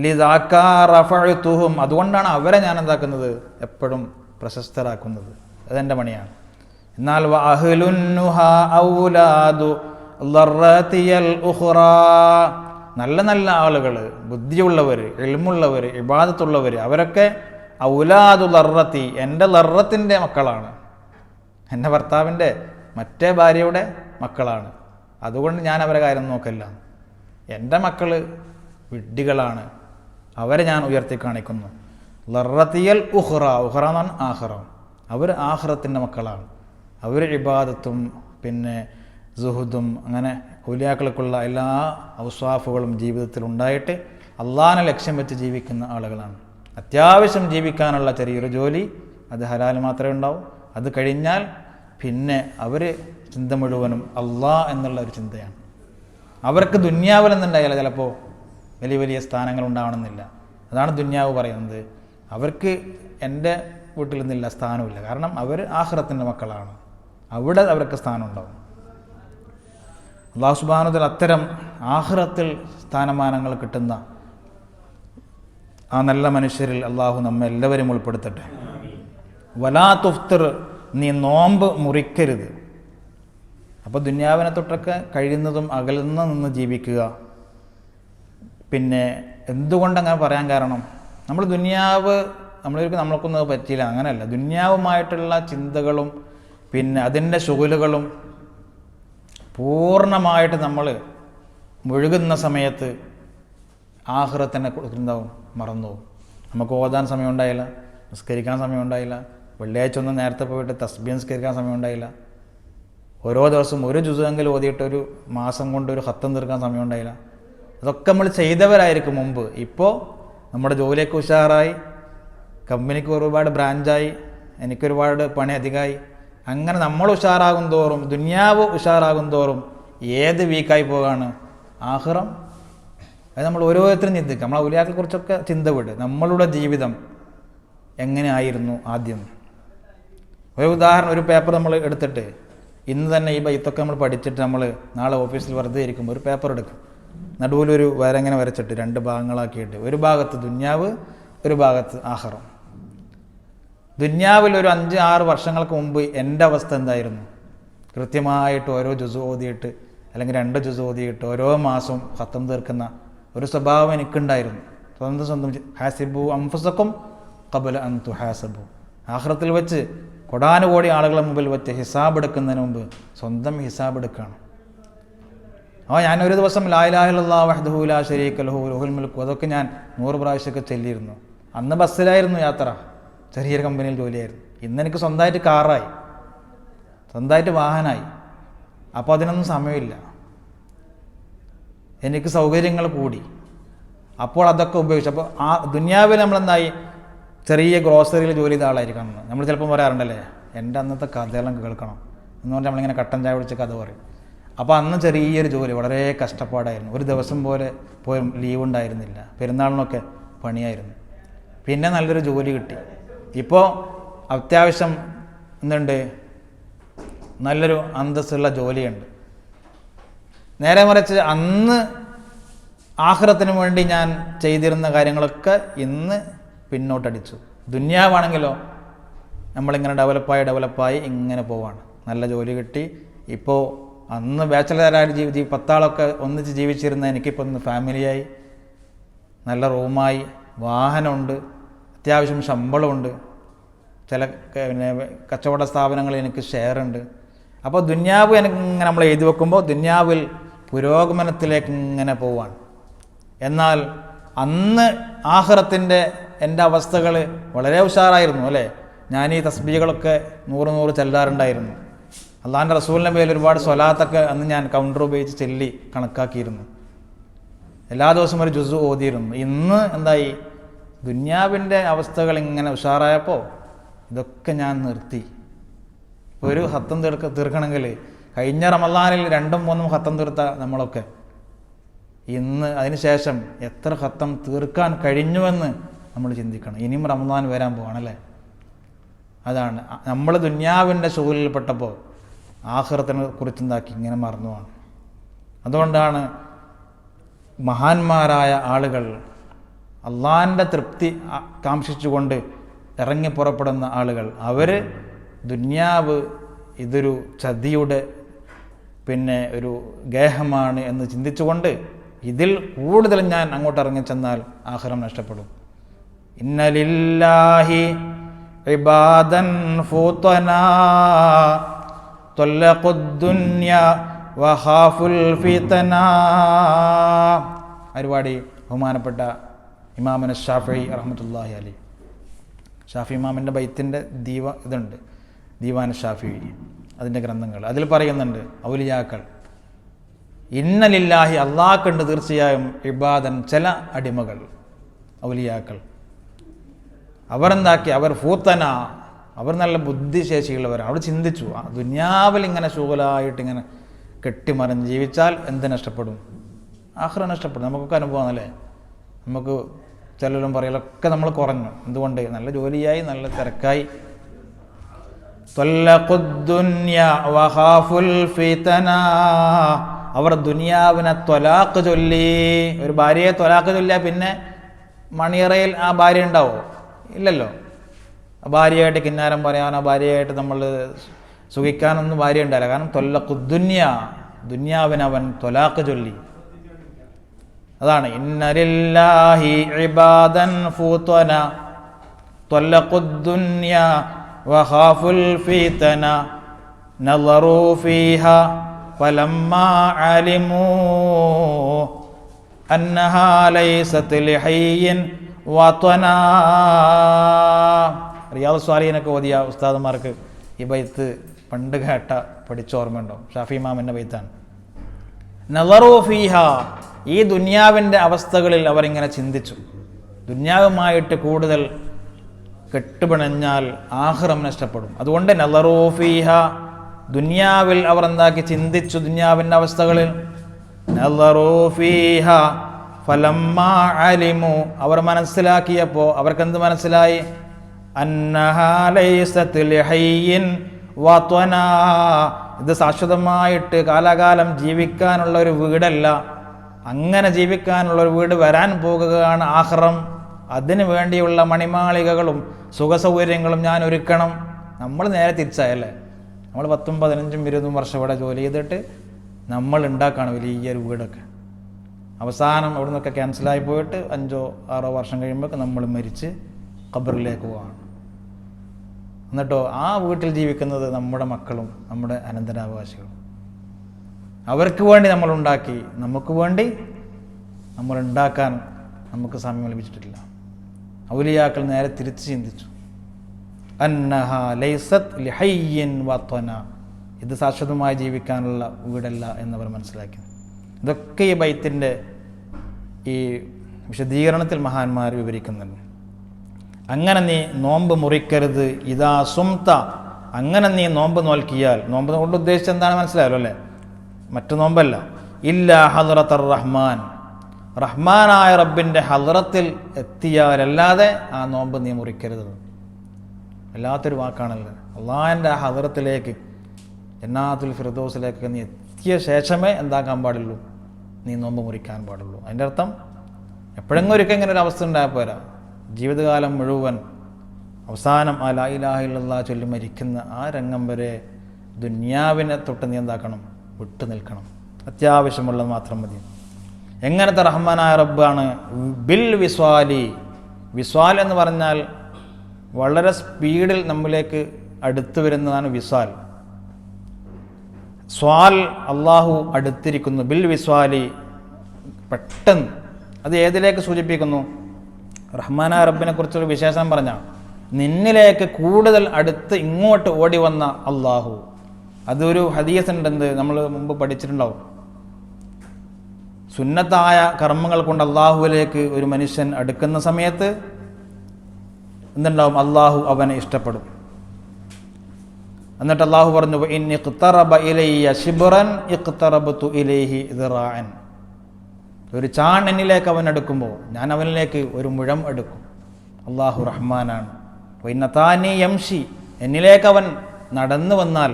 ലിദാക റഫഅതുഹും, അതുകൊണ്ടാണ് അവരെ ഞാൻ എന്താക്കുന്നത്, എപ്പോഴും പ്രശസ്തരാക്കുന്നത്. അതെൻ്റെ പണിയാണ്. എന്നാൽ വഅഹ്ലുൻ നുഹാ ഔലാദു ദർറതിയൽ ഉഖറാ, നല്ല നല്ല ആളുകൾ, ബുദ്ധിയുള്ളവർ, ഇൽമുള്ളവർ, ഇബാദത്തുള്ളവർ, അവരൊക്കെ ഔലാദു ലറത്തി, എൻ്റെ ലറത്തിൻ്റെ മക്കളാണ്, എൻ്റെ ഭർത്താവിൻ്റെ മറ്റേ ഭാര്യയുടെ മക്കളാണ്. അതുകൊണ്ട് ഞാൻ അവരെ കാര്യം നോക്കില്ല. എൻ്റെ മക്കൾ വിഡ്ഢികളാണ്, അവരെ ഞാൻ ഉയർത്തി കാണിക്കുന്നു. ലറത്തിയൽ ഉഖ്റ, ഉഖ്റ എന്ന് പറഞ്ഞാൽ ആഖിറ, അവർ ആഖിറത്തിൻ്റെ മക്കളാണ്. അവർ ഇബാദത്തും പിന്നെ സുഹുദും അങ്ങനെ ഔലിയാക്കൾക്കുള്ള എല്ലാ ഔസ്വാഫുകളും ജീവിതത്തിൽ ഉണ്ടായിട്ട് അള്ളാഹിനെ ലക്ഷ്യം വെച്ച് ജീവിക്കുന്ന ആളുകളാണ്. അത്യാവശ്യം ജീവിക്കാനുള്ള ചെറിയൊരു ജോലി, അത് ഹലാൽ മാത്രമേ ഉണ്ടാവൂ. അത് കഴിഞ്ഞാൽ പിന്നെ അവർ ചിന്ത മുഴുവനും അള്ളാഹ് എന്നുള്ള ഒരു ചിന്തയാണ്. അവർക്ക് ദുന്യാവിലെന്നുണ്ടായാലും ചിലപ്പോൾ വലിയ വലിയ സ്ഥാനങ്ങൾ ഉണ്ടാവണമെന്നില്ല. അതാണ് ദുന്യാവ് പറയുന്നത്. അവർക്ക് എൻ്റെ വീട്ടിൽ നിന്നില്ല സ്ഥാനമില്ല. കാരണം അവർ ആഖിറത്തിൻ്റെ മക്കളാണ്. അവിടെ അവർക്ക് സ്ഥാനം ഉണ്ടാവും. അല്ലാഹു സുബ്ഹാനഹു വ തആല അത്തരം ആഖിറത്തിൽ സ്ഥാനമാനങ്ങൾ കിട്ടുന്ന ആ നല്ല മനുഷ്യരിൽ അള്ളാഹു നമ്മെ എല്ലാവരും ഉൾപ്പെടുത്തട്ടെ. വലാ തുഫ്തിർ, നീ നോമ്പ് മുറിക്കരുത്. അപ്പോൾ ദുന്യാവിനെ തൊട്ടൊക്കെ കഴിയുന്നതും അകലുന്ന നിന്ന് ജീവിക്കുക. പിന്നെ എന്തുകൊണ്ടങ്ങനെ പറയാൻ കാരണം, നമ്മൾ ദുന്യാവ് നമ്മൾക്കൊന്നും അത് പറ്റിയില്ല, അങ്ങനെയല്ല. ദുന്യാവുമായിട്ടുള്ള ചിന്തകളും പിന്നെ അതിൻ്റെ ശുഗലുകളും പൂർണ്ണമായിട്ട് നമ്മൾ മുഴുകുന്ന സമയത്ത് ആഖിറത്തിനെ എന്താവും, മറന്നുപോകും. നമുക്ക് ഓതാൻ സമയം ഉണ്ടായില്ല, നിസ്കരിക്കാൻ സമയം ഉണ്ടായില്ല, വെള്ളിയാഴ്ച ഒന്നും നേരത്തെ പോയിട്ട് തസ്ബീഹ് നിസ്കരിക്കാൻ സമയം ഉണ്ടായില്ല, ഓരോ ദിവസവും ഒരു ജുസെങ്കിലും ഓതിയിട്ട് ഒരു മാസം കൊണ്ട് ഒരു ഖത്തം തീർക്കാൻ സമയം ഉണ്ടായില്ല. അതൊക്കെ നമ്മൾ ചെയ്തവരായിരിക്കും മുമ്പ്. ഇപ്പോൾ നമ്മുടെ ജോലിയൊക്കെ ഉഷാറായി, കമ്പനിക്ക് ഒരുപാട് ബ്രാഞ്ചായി, എനിക്കൊരുപാട് പണി അധികമായി. അങ്ങനെ നമ്മൾ ഉഷാറാകും തോറും, ദുന്യാവ് ഉഷാറാകും തോറും ഏത് വീക്കായി പോകാണ്? ആഖിറം. അത് നമ്മൾ ഓരോരുത്തരും ചിന്തിക്കുക. നമ്മൾ ഔലിയാക്കളെ കുറിച്ചൊക്കെ ചിന്ത വിട്. നമ്മളുടെ ജീവിതം എങ്ങനെ ആയിരുന്നു ആദ്യം? ഒരു ഉദാഹരണം, ഒരു പേപ്പർ നമ്മൾ എടുത്തിട്ട് ഇന്ന് തന്നെ ഈ ബൈത്തൊക്കെ നമ്മൾ പഠിച്ചിട്ട് നമ്മൾ നാളെ ഓഫീസിൽ വെറുതെ ഇരിക്കുമ്പോൾ ഒരു പേപ്പർ എടുക്കും, നടുവിലൊരു വരങ്ങനെ വരച്ചിട്ട് 2 ഭാഗങ്ങളാക്കിയിട്ട് ഒരു ഭാഗത്ത് ദുന്യാവ്, ഒരു ഭാഗത്ത് ആഖിറം. ദുന്യാവിൽ ഒരു 5-6 വർഷങ്ങൾക്ക് മുമ്പ് എൻ്റെ അവസ്ഥ എന്തായിരുന്നു? കൃത്യമായിട്ട് ഓരോ ജുസ് ഓതിയിട്ട് അല്ലെങ്കിൽ 2 ജുസ് ഓതിയിട്ട് ഓരോ മാസവും ഖത്തം തീർക്കുന്ന ഒരു സ്വഭാവം എനിക്കുണ്ടായിരുന്നു. സ്വന്തം ഹാസിബു അൻഫുസക്കും ഖബല അൻ തുഹാസബു. ആഖിറത്തിൽ വെച്ച് കൊടാനുകോടി ആളുകളെ മുമ്പിൽ വെച്ച് ഹിസാബ് എടുക്കുന്നതിന് മുമ്പ് സ്വന്തം ഹിസാബ് എടുക്കുകയാണ്. ഞാനൊരു ദിവസം ലാ ഇലാഹ ഇല്ലല്ലാഹു വഹ്ദഹു ലാ ശരീക ലഹു ലഹുൽ മുൽക്കു, അതൊക്കെ ഞാൻ 100 പ്രാവശ്യമൊക്കെ ചൊല്ലിയിരുന്നു. അന്ന് ബസ്സിലായിരുന്നു യാത്ര, ചെറിയൊരു കമ്പനിയിൽ ജോലിയായിരുന്നു. ഇന്നെനിക്ക് സ്വന്തമായിട്ട് കാറായി, സ്വന്തമായിട്ട് വാഹനമായി. അപ്പോൾ അതിനൊന്നും സമയമില്ല, എനിക്ക് സൗകര്യങ്ങൾ കൂടി. അപ്പോൾ അതൊക്കെ ഉപയോഗിച്ചു. അപ്പോൾ ആ ദുന്യാവിൽ നമ്മളെന്തായി? ചെറിയ ഗ്രോസറിയിൽ ജോലി ചെയ്ത ആളായിരിക്കും അന്ന്. നമ്മൾ ചിലപ്പം പറയാറുണ്ടല്ലേ, എൻ്റെ അന്നത്തെ കഥയെല്ലാം കേൾക്കണം എന്ന് പറഞ്ഞാൽ നമ്മളിങ്ങനെ കട്ടൻ ചായ പിടിച്ച കഥ പറയും. അപ്പോൾ അന്ന് ചെറിയൊരു ജോലി, വളരെ കഷ്ടപ്പാടായിരുന്നു. ഒരു ദിവസം പോലും ലീവ് ഉണ്ടായിരുന്നില്ല. പെരുന്നാളിനൊക്കെ പണിയായിരുന്നു. പിന്നെ നല്ലൊരു ജോലി കിട്ടി. ഇപ്പോൾ അത്യാവശ്യം എന്തുണ്ട്, നല്ലൊരു അന്തസ്സുള്ള ജോലിയുണ്ട്. നേരെ മറിച്ച് അന്ന് ആഖിറത്തിന് വേണ്ടി ഞാൻ ചെയ്തിരുന്ന കാര്യങ്ങളൊക്കെ ഇന്ന് പിന്നോട്ടടിച്ചു. ദുന്യാവാണെങ്കിലോ നമ്മളിങ്ങനെ ഡെവലപ്പായി ഇങ്ങനെ പോവാണ്. നല്ല ജോലി കിട്ടി. ഇപ്പോൾ അന്ന് ബാച്ചലറായിട്ട് 10 ആളൊക്കെ ഒന്നിച്ച് ജീവിച്ചിരുന്ന എനിക്കിപ്പോൾ ഒന്ന് ഫാമിലിയായി, നല്ല റൂമായി, വാഹനമുണ്ട്, അത്യാവശ്യം ശമ്പളമുണ്ട്, ചില പിന്നെ കച്ചവട സ്ഥാപനങ്ങളിൽ എനിക്ക് ഷെയറുണ്ട്. അപ്പോൾ ദുന്യാവ് എനിക്കിങ്ങനെ നമ്മൾ എഴുതി വെക്കുമ്പോൾ ദുന്യാവിൽ പുരോഗമനത്തിലേക്ക് ഇങ്ങനെ പോവാണ്. എന്നാൽ അന്ന് ആഖിറത്തിൻ്റെ എൻ്റെ അവസ്ഥകൾ വളരെ ഉഷാറായിരുന്നു അല്ലേ. ഞാൻ ഈ തസ്ബീഹുകളൊക്കെ 100 ചെല്ലാറുണ്ടായിരുന്നു. അള്ളാഹിൻ്റെ റസൂലിൻ്റെ പേരിൽ ഒരുപാട് സ്വലാത്തൊക്കെ അന്ന് ഞാൻ കൗണ്ടർ ഉപയോഗിച്ച് ചൊല്ലി കണക്കാക്കിയിരുന്നു. എല്ലാ ദിവസവും ഒരു ജുസ് ഓതിയിരുന്നു. ഇന്ന് എന്തായി? ദുന്യാവിൻ്റെ അവസ്ഥകൾ ഇങ്ങനെ ഉഷാറായപ്പോൾ ഇതൊക്കെ ഞാൻ നിർത്തി. ഒരു ഖത്തം തീർക്കണമെങ്കിൽ കഴിഞ്ഞ റമളാനിൽ 2-3 ഖത്തം തീർത്ത നമ്മളൊക്കെ ഇന്ന് അതിന് ശേഷം എത്ര ഖത്തം തീർക്കാൻ കഴിഞ്ഞുവെന്ന് നമ്മൾ ചിന്തിക്കണം. ഇനിയും റമളാൻ വരാൻ പോവാണല്ലേ. അതാണ് നമ്മൾ ദുന്യാവിൻ്റെ ശുഗലിൽപ്പെട്ടപ്പോൾ ആഖിറത്തിനെ കുറിച്ചുണ്ടാക്കി ഇങ്ങനെ മറന്നുവാണ്. അതുകൊണ്ടാണ് മഹാന്മാരായ ആളുകൾ, അള്ളാഹിൻ്റെ തൃപ്തി കാംക്ഷിച്ചുകൊണ്ട് ഇറങ്ങി പുറപ്പെടുന്ന ആളുകൾ, അവർ ദുന്യാവ് ഇതൊരു ചതിയുടെ പിന്നെ ഒരു ഗേഹമാണ് എന്ന് ചിന്തിച്ചുകൊണ്ട് ഇതിൽ കൂടുതൽ ഞാൻ അങ്ങോട്ട് ഇറങ്ങിച്ചെന്നാൽ ആഖിറം നഷ്ടപ്പെടും. ഇന്നലില്ലാഹി ഇബാദൻ ഫൂതനാ തൊല്ലഖുദ്ദുന്യ വഖാഫുൽ ഫിതനാ. ഒരുപാട് ബഹുമാനപ്പെട്ട ഇമാമുന ഷാഫിഈ റഹ്മത്തുള്ളാഹി അലൈഹി, ഷാഫി ഇമാമിൻ്റെ ബൈത്തിൻ്റെ ഇതുണ്ട്, ദീവാൻ ഷാഫിഈ, അതിൻ്റെ ഗ്രന്ഥങ്ങൾ. അതിൽ പറയുന്നുണ്ട് ഔലിയാക്കൾ, ഇന്നലില്ലാഹി അള്ളാഹ്ക്കുണ്ട് തീർച്ചയായും ഇബാദൻ ചില അടിമകൾ, ഔലിയാക്കൾ. അവർ എന്താക്കി? അവർ ഫൂത്തന അവർ നല്ല ബുദ്ധിശേഷിയുള്ളവരാണ്. അവർ ചിന്തിച്ചു ആ ദുനിയാവിൽ ഇങ്ങനെ ശൂലായിട്ട് ഇങ്ങനെ കെട്ടിമറിഞ്ഞ് ജീവിച്ചാൽ എന്ത് നഷ്ടപ്പെടും? ആഖിറ നഷ്ടപ്പെടും. നമുക്കൊക്കെ അനുഭവമാണല്ലേ. നമുക്ക് ചിലരും പറയലൊക്കെ നമ്മൾ കുറഞ്ഞു. എന്തുകൊണ്ട്? നല്ല ജോലിയായി, നല്ല തിരക്കായി. അവർ ദുനിയാവിനെ ത്വലാഖ് ചൊല്ലി. ഒരു ഭാര്യയെ ത്വലാഖ് ചൊല്ലിയാൽ പിന്നെ മണിയറയിൽ ആ ഭാര്യ ഉണ്ടാവോ? ഇല്ലല്ലോ. ആ ഭാര്യയായിട്ട് കിന്നാരം പറയാൻ, ആ ഭാര്യയായിട്ട് നമ്മൾ സുഖിക്കാനൊന്നും ഭാര്യ ഉണ്ടാവില്ല. കാരണം ദുനിയാവിനെ അവൻ ത്വലാഖ് ചൊല്ലി. അതാണ് ഇന്നലില്ലാഹി ഇബാദൻ ഫൂതന ത്വലഖുദ്ദുനിയ വഖാഫുൽ ഫിതന നളറൂ ഫീഹാ ഫലമ്മാ അലിമൂ അന്നഹാ ലൈസത് ലിഹയ്യിൻ വതന. റിയാദുസ് സ്വാലിഹിനൊക്കെ ഓതിയ ഉസ്താദുമാർക്ക് ഈ ബൈത്ത് പണ്ട് കേട്ട പഠിച്ച ഓർമ്മയുണ്ടോ? ഷാഫി ഇമാമിൻ്റെ ബൈത്താണ്. നളറൂ ഫീഹാ, ഈ ദുനിയാവിൻ്റെ അവസ്ഥകളിൽ അവരിങ്ങനെ ചിന്തിച്ചു. ദുനിയാവുമായിട്ട് കൂടുതൽ കെട്ടുപിണഞ്ഞാൽ ആഖിറം നഷ്ടപ്പെടും. അതുകൊണ്ട് നളറൂ ഫീഹാ, ദുനിയാവിൽ അവർ എന്താക്കി ചിന്തിച്ചു. ദുനിയാവിൻ്റെ അവസ്ഥകളിൽ നളറൂ ഫീഹാ ഫലമ്മാ അലിമു, അവർ മനസ്സിലാക്കിയപ്പോൾ അവർക്കെന്ത് മനസ്സിലായി? അന്നഹാ ലൈസത് ലിഹയ്യിൻ വതന, ഇത് ശാശ്വതമായിട്ട് കാലാകാലം ജീവിക്കാനുള്ള ഒരു വീടല്ല. അങ്ങനെ ജീവിക്കാനുള്ള ഒരു വീട് വരാൻ പോകുകയാണ് ആഖിറം. അതിനു വേണ്ടിയുള്ള മണിമാളികകളും സുഖസൗകര്യങ്ങളും ഞാൻ ഒരുക്കണം. നമ്മൾ നേരെ തിരിച്ചായല്ലേ. നമ്മൾ 10, 15, 20 വർഷം ഇവിടെ ജോലി ചെയ്തിട്ട് നമ്മൾ ഉണ്ടാക്കുകയാണ് വലിയൊരു വീടൊക്കെ. അവസാനം അവിടെ നിന്നൊക്കെ ക്യാൻസലായി പോയിട്ട് 5, 6 വർഷം കഴിയുമ്പോൾ നമ്മൾ മരിച്ച് ഖബറിലേക്ക് പോവാണ്. എന്നിട്ടോ ആ വീട്ടിൽ ജീവിക്കുന്നത് നമ്മുടെ മക്കളും നമ്മുടെ അനന്തരാവകാശികളും. അവർക്ക് വേണ്ടി നമ്മൾ ഉണ്ടാക്കി, നമുക്ക് വേണ്ടി നമ്മൾ ഉണ്ടാക്കാൻ നമുക്ക് സമയം ലഭിച്ചിട്ടില്ല. ഔലിയാക്കൾ നേരെ തിരിച്ച് ചിന്തിച്ചു. അന്നഹാ ലൈസത് ലിഹയ്യിൻ വതന, ഇത് ശാശ്വതമായി ജീവിക്കാനുള്ള വീടല്ല എന്നവർ മനസ്സിലാക്കി. ഇതൊക്കെ ഈ ബൈത്തിൻ്റെ ഈ വിശദീകരണത്തിൽ മഹാന്മാർ വിവരിക്കുന്നുണ്ട്. അങ്ങനെ നീ നോമ്പ് മുറിക്കരുത്. ഇതാ സുംത, അങ്ങനെ നീ നോമ്പ് നോൽക്കിയാൽ, നോമ്പ് കൊണ്ട് ഉദ്ദേശിച്ചത് എന്താണ് മനസ്സിലായല്ലോ അല്ലേ? മറ്റു നോമ്പല്ല. ഇല്ലാ ഹദ്റത്തർ റഹ്മാൻ, റഹ്മാനായ റബ്ബിൻ്റെ ഹദ്റത്തിൽ എത്തിയാലല്ലാതെ ആ നോമ്പ് നീ മുറിക്കരുത്. വല്ലാത്തൊരു വാക്കാണല്ലോ. അള്ളാഹിൻ്റെ ആ ഹദ്റത്തിലേക്ക്, ജന്നാത്തുൽ ഫിർദൗസിലേക്ക് നീ എത്തിയ ശേഷമേ എന്താക്കാൻ പാടുള്ളൂ? നീ നോമ്പ് മുറിക്കാൻ പാടുള്ളൂ. അതിൻ്റെ അർത്ഥം എപ്പോഴെങ്കിലും ഒരിക്കൽ ഇങ്ങനെ ഒരു അവസ്ഥ ഉണ്ടായാൽ പോരാ. ജീവിതകാലം മുഴുവൻ അവസാനം ആ ലാ ഇലാഹ ഇല്ലല്ലാഹ് ചൊല്ലി മരിക്കുന്ന ആ രംഗം വരെ ദുനിയാവിനെ തൊട്ട് നീ എന്താക്കണം? വിട്ടു നിൽക്കണം. അത്യാവശ്യമുള്ളത് മാത്രം മതി. എങ്ങനത്തെ റഹ്മാനായ റബ്ബാണ്? ബിൽ വിസ്വാലി, വിസ്വാൽ എന്ന് പറഞ്ഞാൽ വളരെ സ്പീഡിൽ നമ്മിലേക്ക് അടുത്ത് വരുന്നതാണ് വിസ്വാൽ. സ്വാൽ, അള്ളാഹു അടുത്തിരിക്കുന്നു. ബിൽ വിസ്വാലി, പെട്ടെന്ന്. അത് ഏതിലേക്ക് സൂചിപ്പിക്കുന്നു? റഹ്മാനായ റബ്ബിനെ കുറിച്ചൊരു വിശേഷം പറഞ്ഞാൽ നിന്നിലേക്ക് കൂടുതൽ അടുത്ത് ഇങ്ങോട്ട് ഓടി വന്ന അള്ളാഹു. അതൊരു ഹദീസ് ഉണ്ടെന്ന് നമ്മൾ മുമ്പ് പഠിച്ചിട്ടുണ്ടാവും. സുന്നത്തായ കർമ്മങ്ങൾ കൊണ്ട് അള്ളാഹുവിലേക്ക് ഒരു മനുഷ്യൻ അടുക്കുന്ന സമയത്ത് എന്തുണ്ടാവും? അള്ളാഹു അവനെ ഇഷ്ടപ്പെടും. എന്നിട്ട് അള്ളാഹു പറഞ്ഞു, ഇൻ ഇഖ്തറബ ഇലയ്യ ശിബ്റൻ ഇഖ്തറബതു ഇലൈഹി ദിറാഅൻ, ഒരു ചാൺ എന്നിലേക്ക് അവൻ അടുക്കുമ്പോൾ ഞാൻ അവനിലേക്ക് ഒരു മുഴം എടുക്കും. അള്ളാഹു റഹ്മാനാണ്. വൈനതാനി യംഷി, എന്നിലേക്ക് അവൻ നടന്നു വന്നാൽ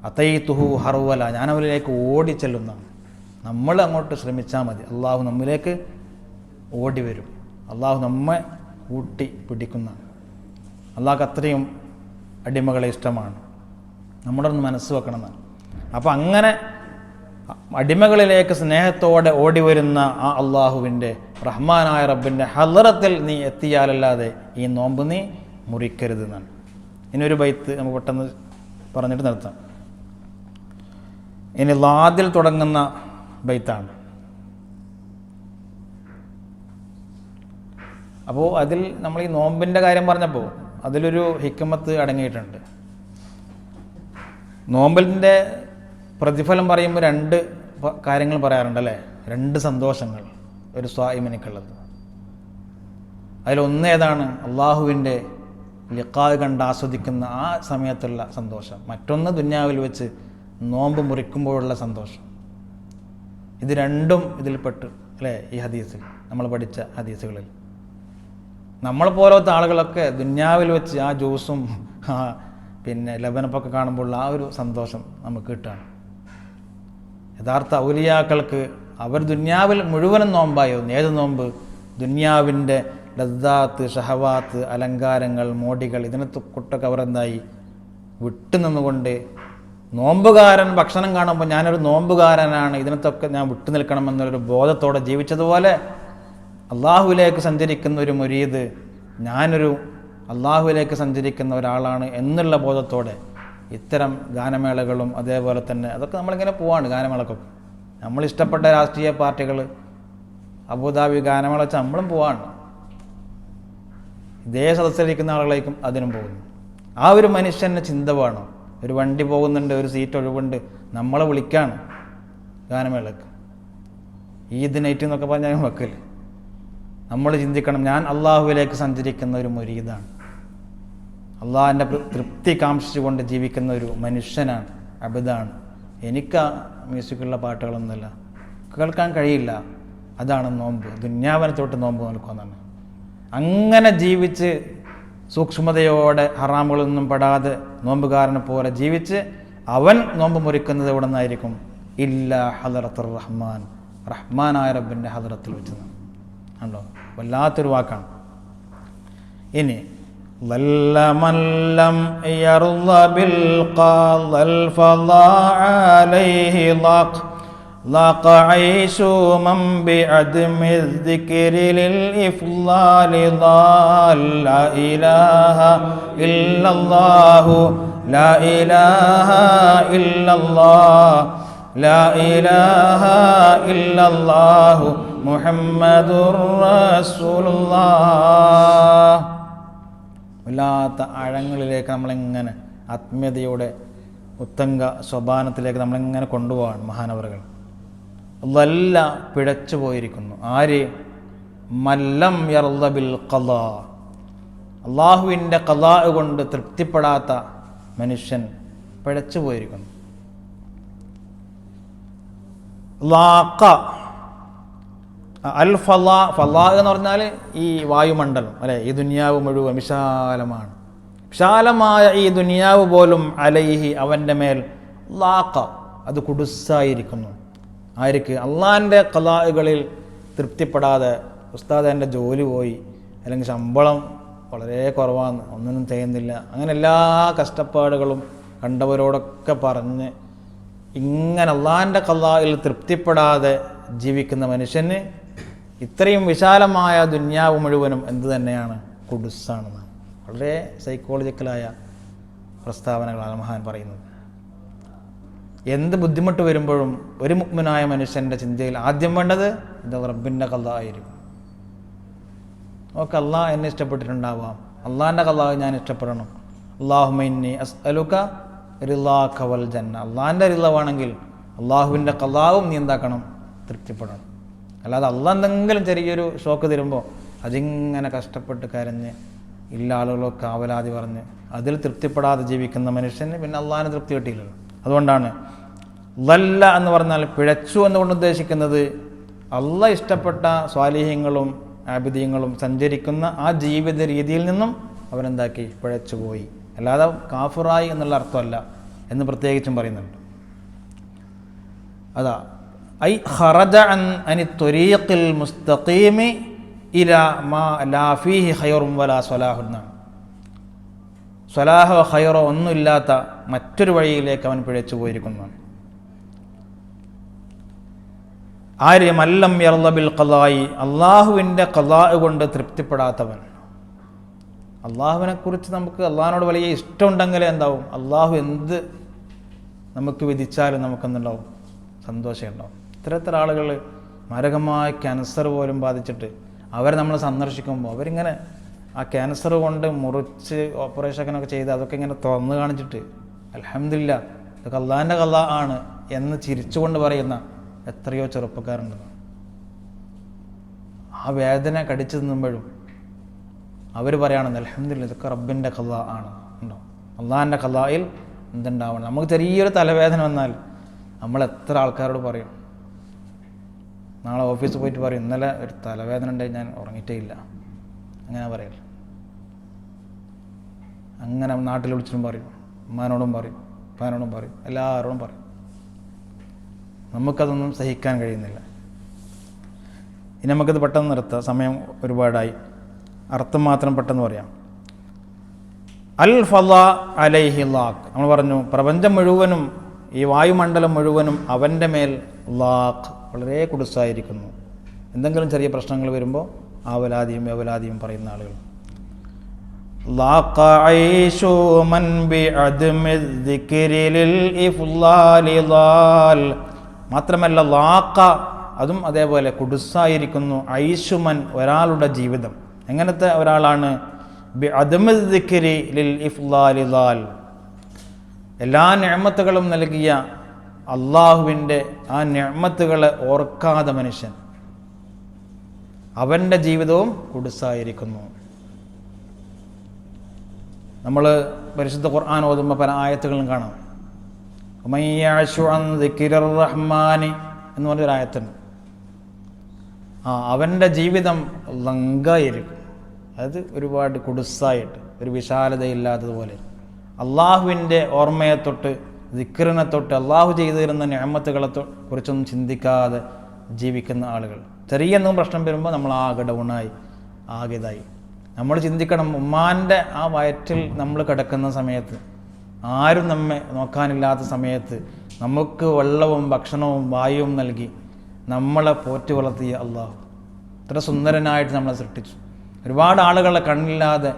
അതൈതുഹു ഹർവല, ഞാൻ അവനിലേക്ക് ഓടിച്ചെല്ലുന്നതാണ്. നമ്മൾ അങ്ങോട്ട് ശ്രമിച്ചാൽ മതി, അള്ളാഹു നമ്മിലേക്ക് ഓടി വരും. അള്ളാഹു നമ്മെ കൂട്ടി പിടിക്കുന്നതാണ്. അള്ളാഹ്ക്ക് അത്രയും അടിമകളെ ഇഷ്ടമാണ്. നമ്മുടെ ഒന്ന് മനസ്സ് വെക്കണം എന്നാണ്. അപ്പം അങ്ങനെ അടിമകളിലേക്ക് സ്നേഹത്തോടെ ഓടി വരുന്ന ആ അള്ളാഹുവിൻ്റെ റഹ്മാനായ റബ്ബിൻ്റെ ഹദ്റത്തിൽ നീ എത്തിയാലല്ലാതെ ഈ നോമ്പ് നീ മുറിക്കരുത് എന്നാണ്. ഇനിയൊരു ബൈത്ത് നമുക്ക് പെട്ടെന്ന് പറഞ്ഞിട്ട് നിർത്താം. ഇനി ലാദിൽ തുടങ്ങുന്ന ബൈത്താണ്. അപ്പോൾ അതിൽ നമ്മൾ ഈ നോമ്പിൻ്റെ കാര്യം പറഞ്ഞപ്പോൾ അതിലൊരു ഹിക്മത്ത് അടങ്ങിയിട്ടുണ്ട്. നോമ്പിൻ്റെ പ്രതിഫലം പറയുമ്പോൾ 2 കാര്യങ്ങൾ പറയാറുണ്ടല്ലേ? 2 സന്തോഷങ്ങൾ ഒരു സ്വായിമിനിക്കുള്ളത്. അതിലൊന്ന് ഏതാണ്? അള്ളാഹുവിൻ്റെ ലിഖാ കണ്ട് ആസ്വദിക്കുന്ന ആ സമയത്തുള്ള സന്തോഷം, മറ്റൊന്ന് ദുന്യാവിൽ വെച്ച് നോമ്പ് മുറിക്കുമ്പോഴുള്ള സന്തോഷം. ഇത് രണ്ടും ഇതിൽപ്പെട്ടു അല്ലേ ഈ ഹദീസിൽ, നമ്മൾ പഠിച്ച ഹദീസുകളിൽ. നമ്മൾ പോലത്തെ ആളുകളൊക്കെ ദുന്യാവിൽ വെച്ച് ആ ജ്യൂസും പിന്നെ ലബനപ്പൊക്കെ കാണുമ്പോൾ ആ ഒരു സന്തോഷം നമുക്ക് കിട്ടുകയാണ്. യഥാർത്ഥ ഔലിയാക്കൾക്ക് അവർ ദുന്യാവിൽ മുഴുവനും നോമ്പായിരുന്നു. ഏത് നോമ്പ്? ദുന്യാവിൻ്റെ ലദ്ദാത്ത്, ഷഹവാത്ത്, അലങ്കാരങ്ങൾ, മോടികൾ, ഇതിനൊക്കെ അവർ എന്തായി വിട്ടുനിന്നുകൊണ്ട്, നോമ്പുകാരൻ ഭക്ഷണം കാണുമ്പോൾ ഞാനൊരു നോമ്പുകാരനാണ്, ഇതിനൊക്കെ ഞാൻ വിട്ടു നിൽക്കണമെന്നൊരു ബോധത്തോടെ ജീവിച്ചതുപോലെ അള്ളാഹുവിലേക്ക് സഞ്ചരിക്കുന്ന ഒരു മുരീദ്, ഞാനൊരു അള്ളാഹുവിലേക്ക് സഞ്ചരിക്കുന്ന ഒരാളാണ് എന്നുള്ള ബോധത്തോടെ ഇത്തരം ഗാനമേളകളും അതേപോലെ തന്നെ അതൊക്കെ നമ്മളിങ്ങനെ പോവാണ്. ഗാനമേളക്കൊക്കെ നമ്മളിഷ്ടപ്പെട്ട രാഷ്ട്രീയ പാർട്ടികൾ അബുദാബി ഗാനമേള വെച്ചാൽ നമ്മളും പോവാണ്. ഇതേ സദസ്സിലിരിക്കുന്ന ആളുകളേക്കും അതിനും പോകുന്നു. ആ ഒരു മനുഷ്യൻ്റെ ചിന്ത വേണം. ഒരു വണ്ടി പോകുന്നുണ്ട്, ഒരു സീറ്റ് ഒഴിവുണ്ട്, നമ്മളെ വിളിക്കാണ് ഗാനമേളക്ക്, ഈദ് നൈറ്റ് എന്നൊക്കെ പറഞ്ഞാൽ വെക്കല്. നമ്മൾ ചിന്തിക്കണം, ഞാൻ അള്ളാഹുവിലേക്ക് സഞ്ചരിക്കുന്ന ഒരു മുരീദാണ്, അള്ളാഹിൻ്റെ തൃപ്തി കാംക്ഷിച്ചുകൊണ്ട് ജീവിക്കുന്ന ഒരു മനുഷ്യനാണ്, അബദാണ്. എനിക്ക് മ്യൂസിക്കുള്ള പാട്ടുകളൊന്നുമില്ല, കേൾക്കാൻ കഴിയില്ല. അതാണ് നോമ്പ്. ദുന്യാവിനെ തൊട്ട് നോമ്പ് നോൽക്കുമെന്നാണ്. അങ്ങനെ ജീവിച്ച് സൂക്ഷ്മതയോടെ ഹറാമുകളൊന്നും പെടാതെ നോമ്പുകാരനെ പോലെ ജീവിച്ച് അവൻ നോമ്പ് മുറിക്കുന്നത് എവിടെ നിന്നായിരിക്കും? ഇല്ലാ ഹദറത്തുർ റഹ്മാൻ, റഹ്മാനായ റബ്ബിൻ്റെ ഹദറത്തിൽ വെച്ച്. കണ്ടോ, വല്ലാത്തൊരു വാക്കാണ്. ഇനി ظل من لم يرضى بالقضاء الفضاء عليه ضاق عيش من بعدم الذكر للإفضال ضال. لا إله إلا الله لا إله إلا الله لا إله إلا الله محمد رسول الله. വല്ലാത്ത ആഴങ്ങളിലേക്ക് നമ്മളെങ്ങനെ ആത്മീയതയുടെ ഉത്തംഗ സ്വഭാവത്തിലേക്ക് നമ്മളെങ്ങനെ കൊണ്ടുപോകാൻ മഹാനവറുകൾ. അല്ല പിഴച്ചു പോയിരിക്കുന്നു. ആര്? മല്ലം യർള ബിൽ ഖളാ, അള്ളാഹുവിൻ്റെ ഖളാ കൊണ്ട് തൃപ്തിപ്പെടാത്ത മനുഷ്യൻ പിഴച്ചു പോയിരിക്കുന്നു. ലാഖ അൽ ഫലാ, ഫലാ എന്ന് പറഞ്ഞാൽ ഈ വായുമണ്ഡലം അല്ലേ, ഈ ദുനിയാവ് മുഴുവൻ വിശാലമാണ്. വിശാലമായ ഈ ദുനിയാവ് പോലും അലൈഹി അവൻ്റെ മേൽ ലാഖ, അത് കുടുസായിരിക്കുന്നു. ആർക്ക്? അള്ളാഹിൻ്റെ ഖലാകളിൽ തൃപ്തിപ്പെടാതെ, ഉസ്താദ് എൻ്റെ ജോലി പോയി, അല്ലെങ്കിൽ ശമ്പളം വളരെ കുറവാണ്, ഒന്നിനും ചെയ്യുന്നില്ല, അങ്ങനെ എല്ലാ കഷ്ടപ്പാടുകളും കണ്ടവരോടൊക്കെ പറഞ്ഞ് ഇങ്ങനെ അള്ളാഹിൻ്റെ ഖലായിൽ തൃപ്തിപ്പെടാതെ ജീവിക്കുന്ന മനുഷ്യന് ഇത്രയും വിശാലമായ ദുന്യാവ് മുഴുവനും എന്ത് തന്നെയാണ്? കുടുസാണെന്നാണ്. വളരെ സൈക്കോളജിക്കലായ പ്രസ്താവനകളാണ് മഹാൻ പറയുന്നത്. എന്ത് ബുദ്ധിമുട്ട് വരുമ്പോഴും ഒരു മുഅ്മിനായ മനുഷ്യൻ്റെ ചിന്തയിൽ ആദ്യം വേണ്ടത് ഇത് റബ്ബിൻ്റെ ഖളാ ആയിരിക്കും. ഓക്കെ, അള്ളാഹ് എന്നെ ഇഷ്ടപ്പെട്ടിട്ടുണ്ടാവാം, അള്ളാഹിൻ്റെ ഖളാ ഞാൻ ഇഷ്ടപ്പെടണം. അല്ലാഹുമ്മ ഇന്നി അസ്അലുക റിളാക വൽ ജന്ന, അള്ളാഹിൻ്റെ റിള വേണമെങ്കിൽ അള്ളാഹുവിൻ്റെ ഖളാവും നീ എന്താക്കണം? തൃപ്തിപ്പെടണം. അല്ലാതെ അള്ളാഹ് എന്തെങ്കിലും ചെറിയൊരു ഷോക്ക് തരുമ്പോൾ അതിങ്ങനെ കഷ്ടപ്പെട്ട് കരഞ്ഞ് ഇല്ല ആളുകളൊക്കെ ആവലാതി പറഞ്ഞ് അതിൽ തൃപ്തിപ്പെടാതെ ജീവിക്കുന്ന മനുഷ്യന് പിന്നെ അള്ളാഹിന് തൃപ്തി കിട്ടിയില്ലല്ലോ. അതുകൊണ്ടാണ് ലല്ല എന്ന് പറഞ്ഞാൽ പിഴച്ചു എന്നുകൊണ്ട് ഉദ്ദേശിക്കുന്നത് അള്ളാഹ് ഇഷ്ടപ്പെട്ട സ്വാലിഹ്യങ്ങളും ആബിദീങ്ങളും സഞ്ചരിക്കുന്ന ആ ജീവിത രീതിയിൽ നിന്നും അവരെന്താക്കി? പിഴച്ചുപോയി. അല്ലാതെ കാഫിറായി എന്നുള്ള അർത്ഥമല്ല എന്ന് പ്രത്യേകിച്ചും പറയുന്നുണ്ട്. അതാ ഐ ഖറജ അനി ത്വരീഖിൽ മുസ്തഖീമി ഇലാ മാ ലാ ഫീഹി ഖൈറുൻ വലാ സ്വലാഹു എന്നാണ്. സ്വലാഹോ ഖൈറോ ഒന്നുമില്ലാത്ത മറ്റൊരു വഴിയിലേക്ക് അവൻ പിഴച്ചു പോയിരിക്കുന്നതാണ്. ആര്? മല്ലം യർള ബിൽ ഖളായി, അള്ളാഹുവിൻ്റെ ഖളാ കൊണ്ട് തൃപ്തിപ്പെടാത്തവൻ. അള്ളാഹുവിനെക്കുറിച്ച് നമുക്ക് അള്ളാഹിനോട് വലിയ ഇഷ്ടമുണ്ടെങ്കിലേ എന്താവും? അള്ളാഹു എന്ത് നമുക്ക് വിധിച്ചാലും നമുക്കെന്തുണ്ടാവും? സന്തോഷം ഉണ്ടാവും. ഇത്തരത്തിൽ ആളുകൾ മാരകമായ ക്യാൻസർ പോലും ബാധിച്ചിട്ട് അവരെ നമ്മൾ സന്ദർശിക്കുമ്പോൾ അവരിങ്ങനെ ആ ക്യാൻസർ കൊണ്ട് മുറിച്ച് ഓപ്പറേഷനൊക്കെ ചെയ്ത് അതൊക്കെ ഇങ്ങനെ തുറന്നു കാണിച്ചിട്ട് അൽഹംദുലില്ലാ ഇതൊക്കെ അള്ളാഹിൻ്റെ ഖളാ ആണ് എന്ന് ചിരിച്ചുകൊണ്ട് പറയുന്ന എത്രയോ ചെറുപ്പക്കാരുണ്ട്. ആ വേദന കടിച്ചു തിന്നുമ്പോഴും അവർ പറയുകയാണെന്ന് അൽഹംദുലില്ലാഹ് ഇതൊക്കെ റബ്ബിൻ്റെ ഖളാ ആണ്. ഉണ്ടോ? അള്ളാഹിൻ്റെ ഖളായിൽ എന്തുണ്ടാവണം. നമുക്ക് ചെറിയൊരു തലവേദന വന്നാൽ നമ്മൾ എത്ര ആൾക്കാരോട് പറയും, നാളെ ഓഫീസിൽ പോയിട്ട് പറയും ഇന്നലെ ഒരു തലവേദന ഉണ്ടായി ഞാൻ ഉറങ്ങിയിട്ടേ ഇല്ല, അങ്ങനെ പറയല്ല. അങ്ങനെ നാട്ടിൽ വിളിച്ചിട്ടും പറയും, ഉമ്മാനോടും പറയും, ഉപ്പാനോടും പറയും, എല്ലാവരോടും പറയും. നമുക്കതൊന്നും സഹിക്കാൻ കഴിയുന്നില്ല. ഇനി നമുക്കിത് പെട്ടെന്ന് നിർത്താം, സമയം ഒരുപാടായി. അർത്ഥം മാത്രം പെട്ടെന്ന് പറയാം. അൽ ഫളാ അലൈഹി ലാഖ്, നമ്മൾ പറഞ്ഞു പ്രപഞ്ചം മുഴുവനും ഈ വായുമണ്ഡലം മുഴുവനും അവൻ്റെ മേൽ ലാഖ് വളരെ കുടുസായിരിക്കുന്നു. എന്തെങ്കിലും ചെറിയ പ്രശ്നങ്ങൾ വരുമ്പോൾ ആവലാതിയും പറയുന്ന ആളുകൾ. ലാഖ ഐശു മൻ ബിഅദ്മി ദിക്രി ലിൽ ഇഫ്ളാലി ളാൽ, മാത്രമല്ല ലാഖ അതും അതേപോലെ കുടുസായിരിക്കുന്നു. ഐശുമൻ ഒരാളുടെ ജീവിതം. എങ്ങനത്തെ ഒരാളാണ്? ബിഅദ്മി ദിക്രി ലിൽ ഇഫ്ളാലി ളാൽ, എല്ലാ നിഅമത്തുകളും നൽകിയ അള്ളാഹുവിൻ്റെ ആ നിഅമത്തുകളെ ഓർക്കാതെ മനുഷ്യൻ, അവൻ്റെ ജീവിതവും കുടുസായിരിക്കുന്നു. നമ്മൾ പരിശുദ്ധ ഖുർആൻ ഓതുമ്പോൾ പല ആയത്തുകളും കാണാം. ഉമയ്യഅശു അൻ ദിക്രിർ റഹ്മാനി എന്ന് പറഞ്ഞൊരു ആയത്തുണ്ട്. അവൻ്റെ ജീവിതം ലങ്കായിരിക്കും. അത് ഒരുപാട് കുടുസായിട്ട്, ഒരു വിശാലതയില്ലാത്തതുപോലെ. അള്ളാഹുവിൻ്റെ ഓർമ്മയെ തൊട്ട്, ദിക്റിനെ തൊട്ട്, അള്ളാഹു ചെയ്തു തരുന്ന നിഅമത്തുകളെ കുറിച്ചൊന്നും ചിന്തിക്കാതെ ജീവിക്കുന്ന ആളുകൾ. ചെറിയ എന്തെങ്കിലും പ്രശ്നം വരുമ്പോൾ നമ്മൾ ആകെ ഡൗണായി, ആകെ ഇതായി. നമ്മൾ ചിന്തിക്കണം, ഉമ്മാൻ്റെ ആ വയറ്റിൽ നമ്മൾ കിടക്കുന്ന സമയത്ത്, ആരും നമ്മെ നോക്കാനില്ലാത്ത സമയത്ത് നമുക്ക് വെള്ളവും ഭക്ഷണവും വായുവും നൽകി നമ്മളെ പോറ്റി വളർത്തിയ അള്ളാഹു ഇത്ര സുന്ദരനായിട്ട് നമ്മളെ സൃഷ്ടിച്ചു. ഒരുപാട് ആളുകളെ കണ്ണില്ലാതെ,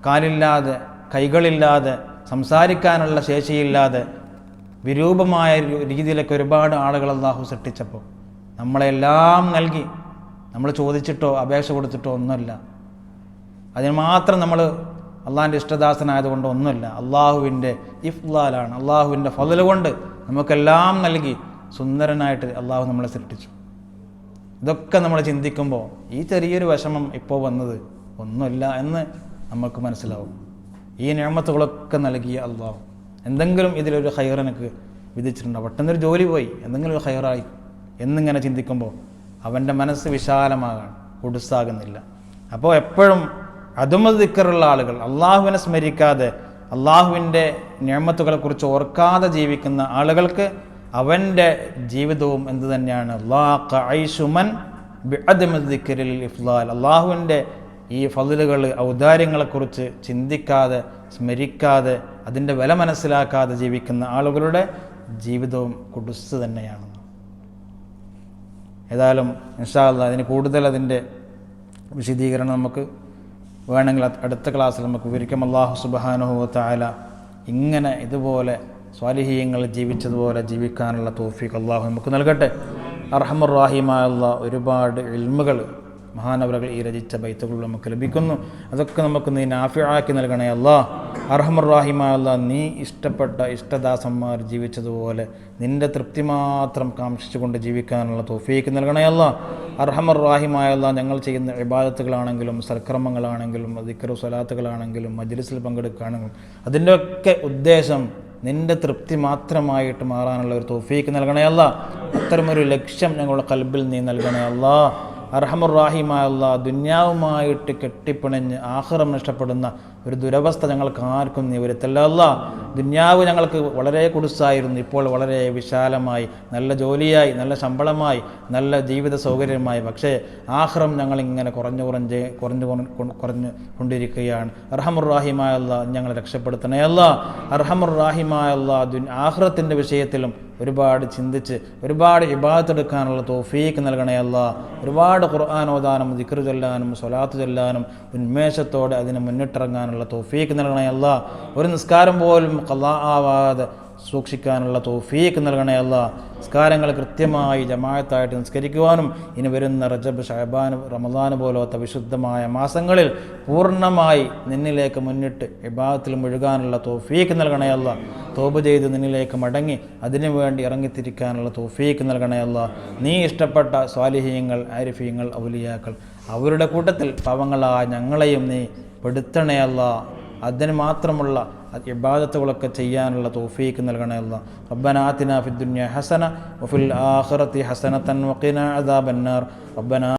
കാലില്ലാതെ, കൈകളില്ലാതെ, സംസാരിക്കാനുള്ള ശേഷിയില്ലാതെ, വിരൂപമായ രീതിയിലൊക്കെ ഒരുപാട് ആളുകൾ അള്ളാഹു സൃഷ്ടിച്ചപ്പോൾ നമ്മളെല്ലാം നൽകി. നമ്മൾ ചോദിച്ചിട്ടോ അപേക്ഷ കൊടുത്തിട്ടോ ഒന്നുമല്ല. അതിന് മാത്രം നമ്മൾ അള്ളാഹിൻ്റെ ഇഷ്ടദാസനായതുകൊണ്ട് ഒന്നുമില്ല. അള്ളാഹുവിൻ്റെ ഇഫ്ളാലാണ്, അള്ളാഹുവിൻ്റെ ഫള് കൊണ്ട് നമുക്കെല്ലാം നൽകി സുന്ദരനായിട്ട് അള്ളാഹു നമ്മളെ സൃഷ്ടിച്ചു. ഇതൊക്കെ നമ്മൾ ചിന്തിക്കുമ്പോൾ ഈ ചെറിയൊരു വിഷമം ഇപ്പോൾ വന്നത് ഒന്നുമില്ല എന്ന് നമുക്ക് മനസ്സിലാവും. ഈ നിഅമത്തുകളൊക്കെ നൽകിയ അള്ളാഹു എന്തെങ്കിലും ഇതിലൊരു ഖൈർ എനിക്ക് വിധിച്ചിട്ടുണ്ടോ? പെട്ടെന്നൊരു ജോലി പോയി, എന്തെങ്കിലും ഒരു ഖൈറായി എന്നിങ്ങനെ ചിന്തിക്കുമ്പോൾ അവൻ്റെ മനസ്സ് വിശാലമാകാൻ കുടുസാകുന്നില്ല. അപ്പോൾ എപ്പോഴും അതും ദിക്റുള്ള ആളുകൾ, അള്ളാഹുവിനെ സ്മരിക്കാതെ അള്ളാഹുവിൻ്റെ നിഅമത്തുകളെക്കുറിച്ച് ഓർക്കാതെ ജീവിക്കുന്ന ആളുകൾക്ക് അവൻ്റെ ജീവിതവും എന്തു തന്നെയാണ്? ലാഖ ഐശുമൻ ബിഅദ്മി ദിക്രി ലിൽ ഇഫ്ളാൽ, അള്ളാഹുവിൻ്റെ ഈ ഫളുകൾ, ഔദാര്യങ്ങളെക്കുറിച്ച് ചിന്തിക്കാതെ, സ്മരിക്കാതെ, അതിൻ്റെ വില മനസ്സിലാക്കാതെ ജീവിക്കുന്ന ആളുകളുടെ ജീവിതവും കുടുസ് തന്നെയാണ്. ഏതായാലും ഇൻഷാ അല്ലാഹ് അതിന് കൂടുതൽ അതിൻ്റെ വിശദീകരണം നമുക്ക് വേണമെങ്കിൽ അടുത്ത ക്ലാസ്സിൽ നമുക്ക് വിവരിക്കാം. അല്ലാഹു സുബ്ഹാനഹു വ തആല ഇങ്ങനെ ഇതുപോലെ സ്വാലിഹീങ്ങൾ ജീവിച്ചതുപോലെ ജീവിക്കാനുള്ള തൗഫീഖ് അല്ലാഹു നമുക്ക് നൽകട്ടെ. അർഹമർ റഹീമായ അല്ലാഹ് ഒരുപാട് ഇൽമുകൾ മഹാനവറുകൾ ഈ രചിച്ച ബൈത്തുകൾ നമുക്ക് ലഭിക്കുന്നു. അതൊക്കെ നമുക്ക് നീ നാഫിആക്കി നൽകണേ അല്ലാഹ്. അർഹമർ റഹീമായ അല്ലാഹ് നീ ഇഷ്ടപ്പെട്ട ഇഷ്ടദാസന്മാർ ജീവിച്ചതുപോലെ നിൻ്റെ തൃപ്തി മാത്രം കാംക്ഷിച്ചുകൊണ്ട് ജീവിക്കാനുള്ള തൗഫീഖ് നൽകണേ അല്ലാഹ്. അർഹമർ റഹീമായ അല്ലാഹ് ഞങ്ങൾ ചെയ്യുന്ന ഇബാദത്തുകളാണെങ്കിലും സൽക്കർമ്മങ്ങളാണെങ്കിലും ദിക്ർ സ്വലാത്തുകളാണെങ്കിലും മജ്ലിസിൽ പങ്കെടുക്കുകയാണെങ്കിലും അതിൻ്റെ ഒക്കെ ഉദ്ദേശം നിൻ്റെ തൃപ്തി മാത്രമായിട്ട് മാറാനുള്ള ഒരു തൗഫീഖ് നൽകണേ അല്ലാഹ്. അത്തരമൊരു ലക്ഷ്യം ഞങ്ങളുടെ ഖൽബിൽ നീ നൽകണേ അല്ലാഹ്. അർഹമർ റഹീമായ അല്ലാഹ് ദുന്യാവുമായിട്ട് കെട്ടിപ്പിണഞ്ഞ് ആഖിറം നഷ്ടപ്പെടുന്ന ഒരു ദുരവസ്ഥ ഞങ്ങൾക്ക് ആർക്കും നീ വരുത്തല്ല അല്ലാഹ്. ദുന്യാവ് ഞങ്ങൾക്ക് വളരെ കുടുസായിരുന്നു, ഇപ്പോൾ വളരെ വിശാലമായി, നല്ല ജോലിയായി, നല്ല ശമ്പളമായി, നല്ല ജീവിത സൗകര്യമായി. പക്ഷേ ആഖിറം ഞങ്ങളിങ്ങനെ കുറഞ്ഞു കൊണ്ടിരിക്കുകയാണ്. അർഹമർ റഹീമായ അല്ലാഹ് ഞങ്ങളെ രക്ഷപ്പെടുത്തണേ അല്ലാഹ്. അർഹമർ റഹീമായ അല്ലാഹ് ആഖിറത്തിൻ്റെ വിഷയത്തിലും ഒരുപാട് ചിന്തിച്ച് ഒരുപാട് ഇബാദത്ത് എടുക്കാനുള്ള തൗഫീഖ് നൽകണേ അല്ലാഹ്. ഒരുപാട് ഖുർആൻ ഓതാനും ദിക്ർ ചൊല്ലാനും സ്വലാത്ത് ചൊല്ലാനും ഉന്മേഷത്തോടെ അതിന് മുന്നിട്ടിറങ്ങാനുള്ള തൗഫീഖ് നൽകണേ അല്ലാഹ്. ഒരു നിസ്കാരം പോലും ഖളാ ആവാതെ സൂക്ഷിക്കാനുള്ള തൗഫീഖ് നൽകണേ അല്ലാഹ്. നിസ്കാരങ്ങൾ കൃത്യമായി ജമാഅത്തായിട്ട് നിസ്കരിക്കുവാനും ഇനി വരുന്ന റജബ്, ശഅബാൻ, റമദാൻ പോലത്തെ വിശുദ്ധമായ മാസങ്ങളിൽ പൂർണ്ണമായി നിന്നിലേക്ക് മുന്നിട്ട് ഇബാദത്തിൽ മുഴുകാനുള്ള തൗഫീഖ് നൽകണേ അല്ലാഹ്. തൗബ ചെയ്ത് നിന്നിലേക്ക് മടങ്ങി അതിനുവേണ്ടി ഇറങ്ങിത്തിരിക്കാനുള്ള തൗഫീഖ് നൽകണേ അല്ലാഹ്. നീ ഇഷ്ടപ്പെട്ട സ്വാലിഹീങ്ങൾ, ആരിഫീങ്ങൾ, ഔലിയാക്കൾ അവരുടെ കൂട്ടത്തിൽ പാവങ്ങളായ ഞങ്ങളെയും നീ പെടുത്തണേ അല്ലാ. അതിന് മാത്രമുള്ള ഇബാദത്തുകളൊക്കെ ചെയ്യാനുള്ള തൗഫീക്ക് നൽകണേ അല്ലാ. റബ്ബനാ ആതിനാ ഫിദ്ദുനിയ ഹസന വഫിൽ ആഖിറതി ഹസനതൻ വഖിനാ അദാബന്നാർ. റബ്ബനാ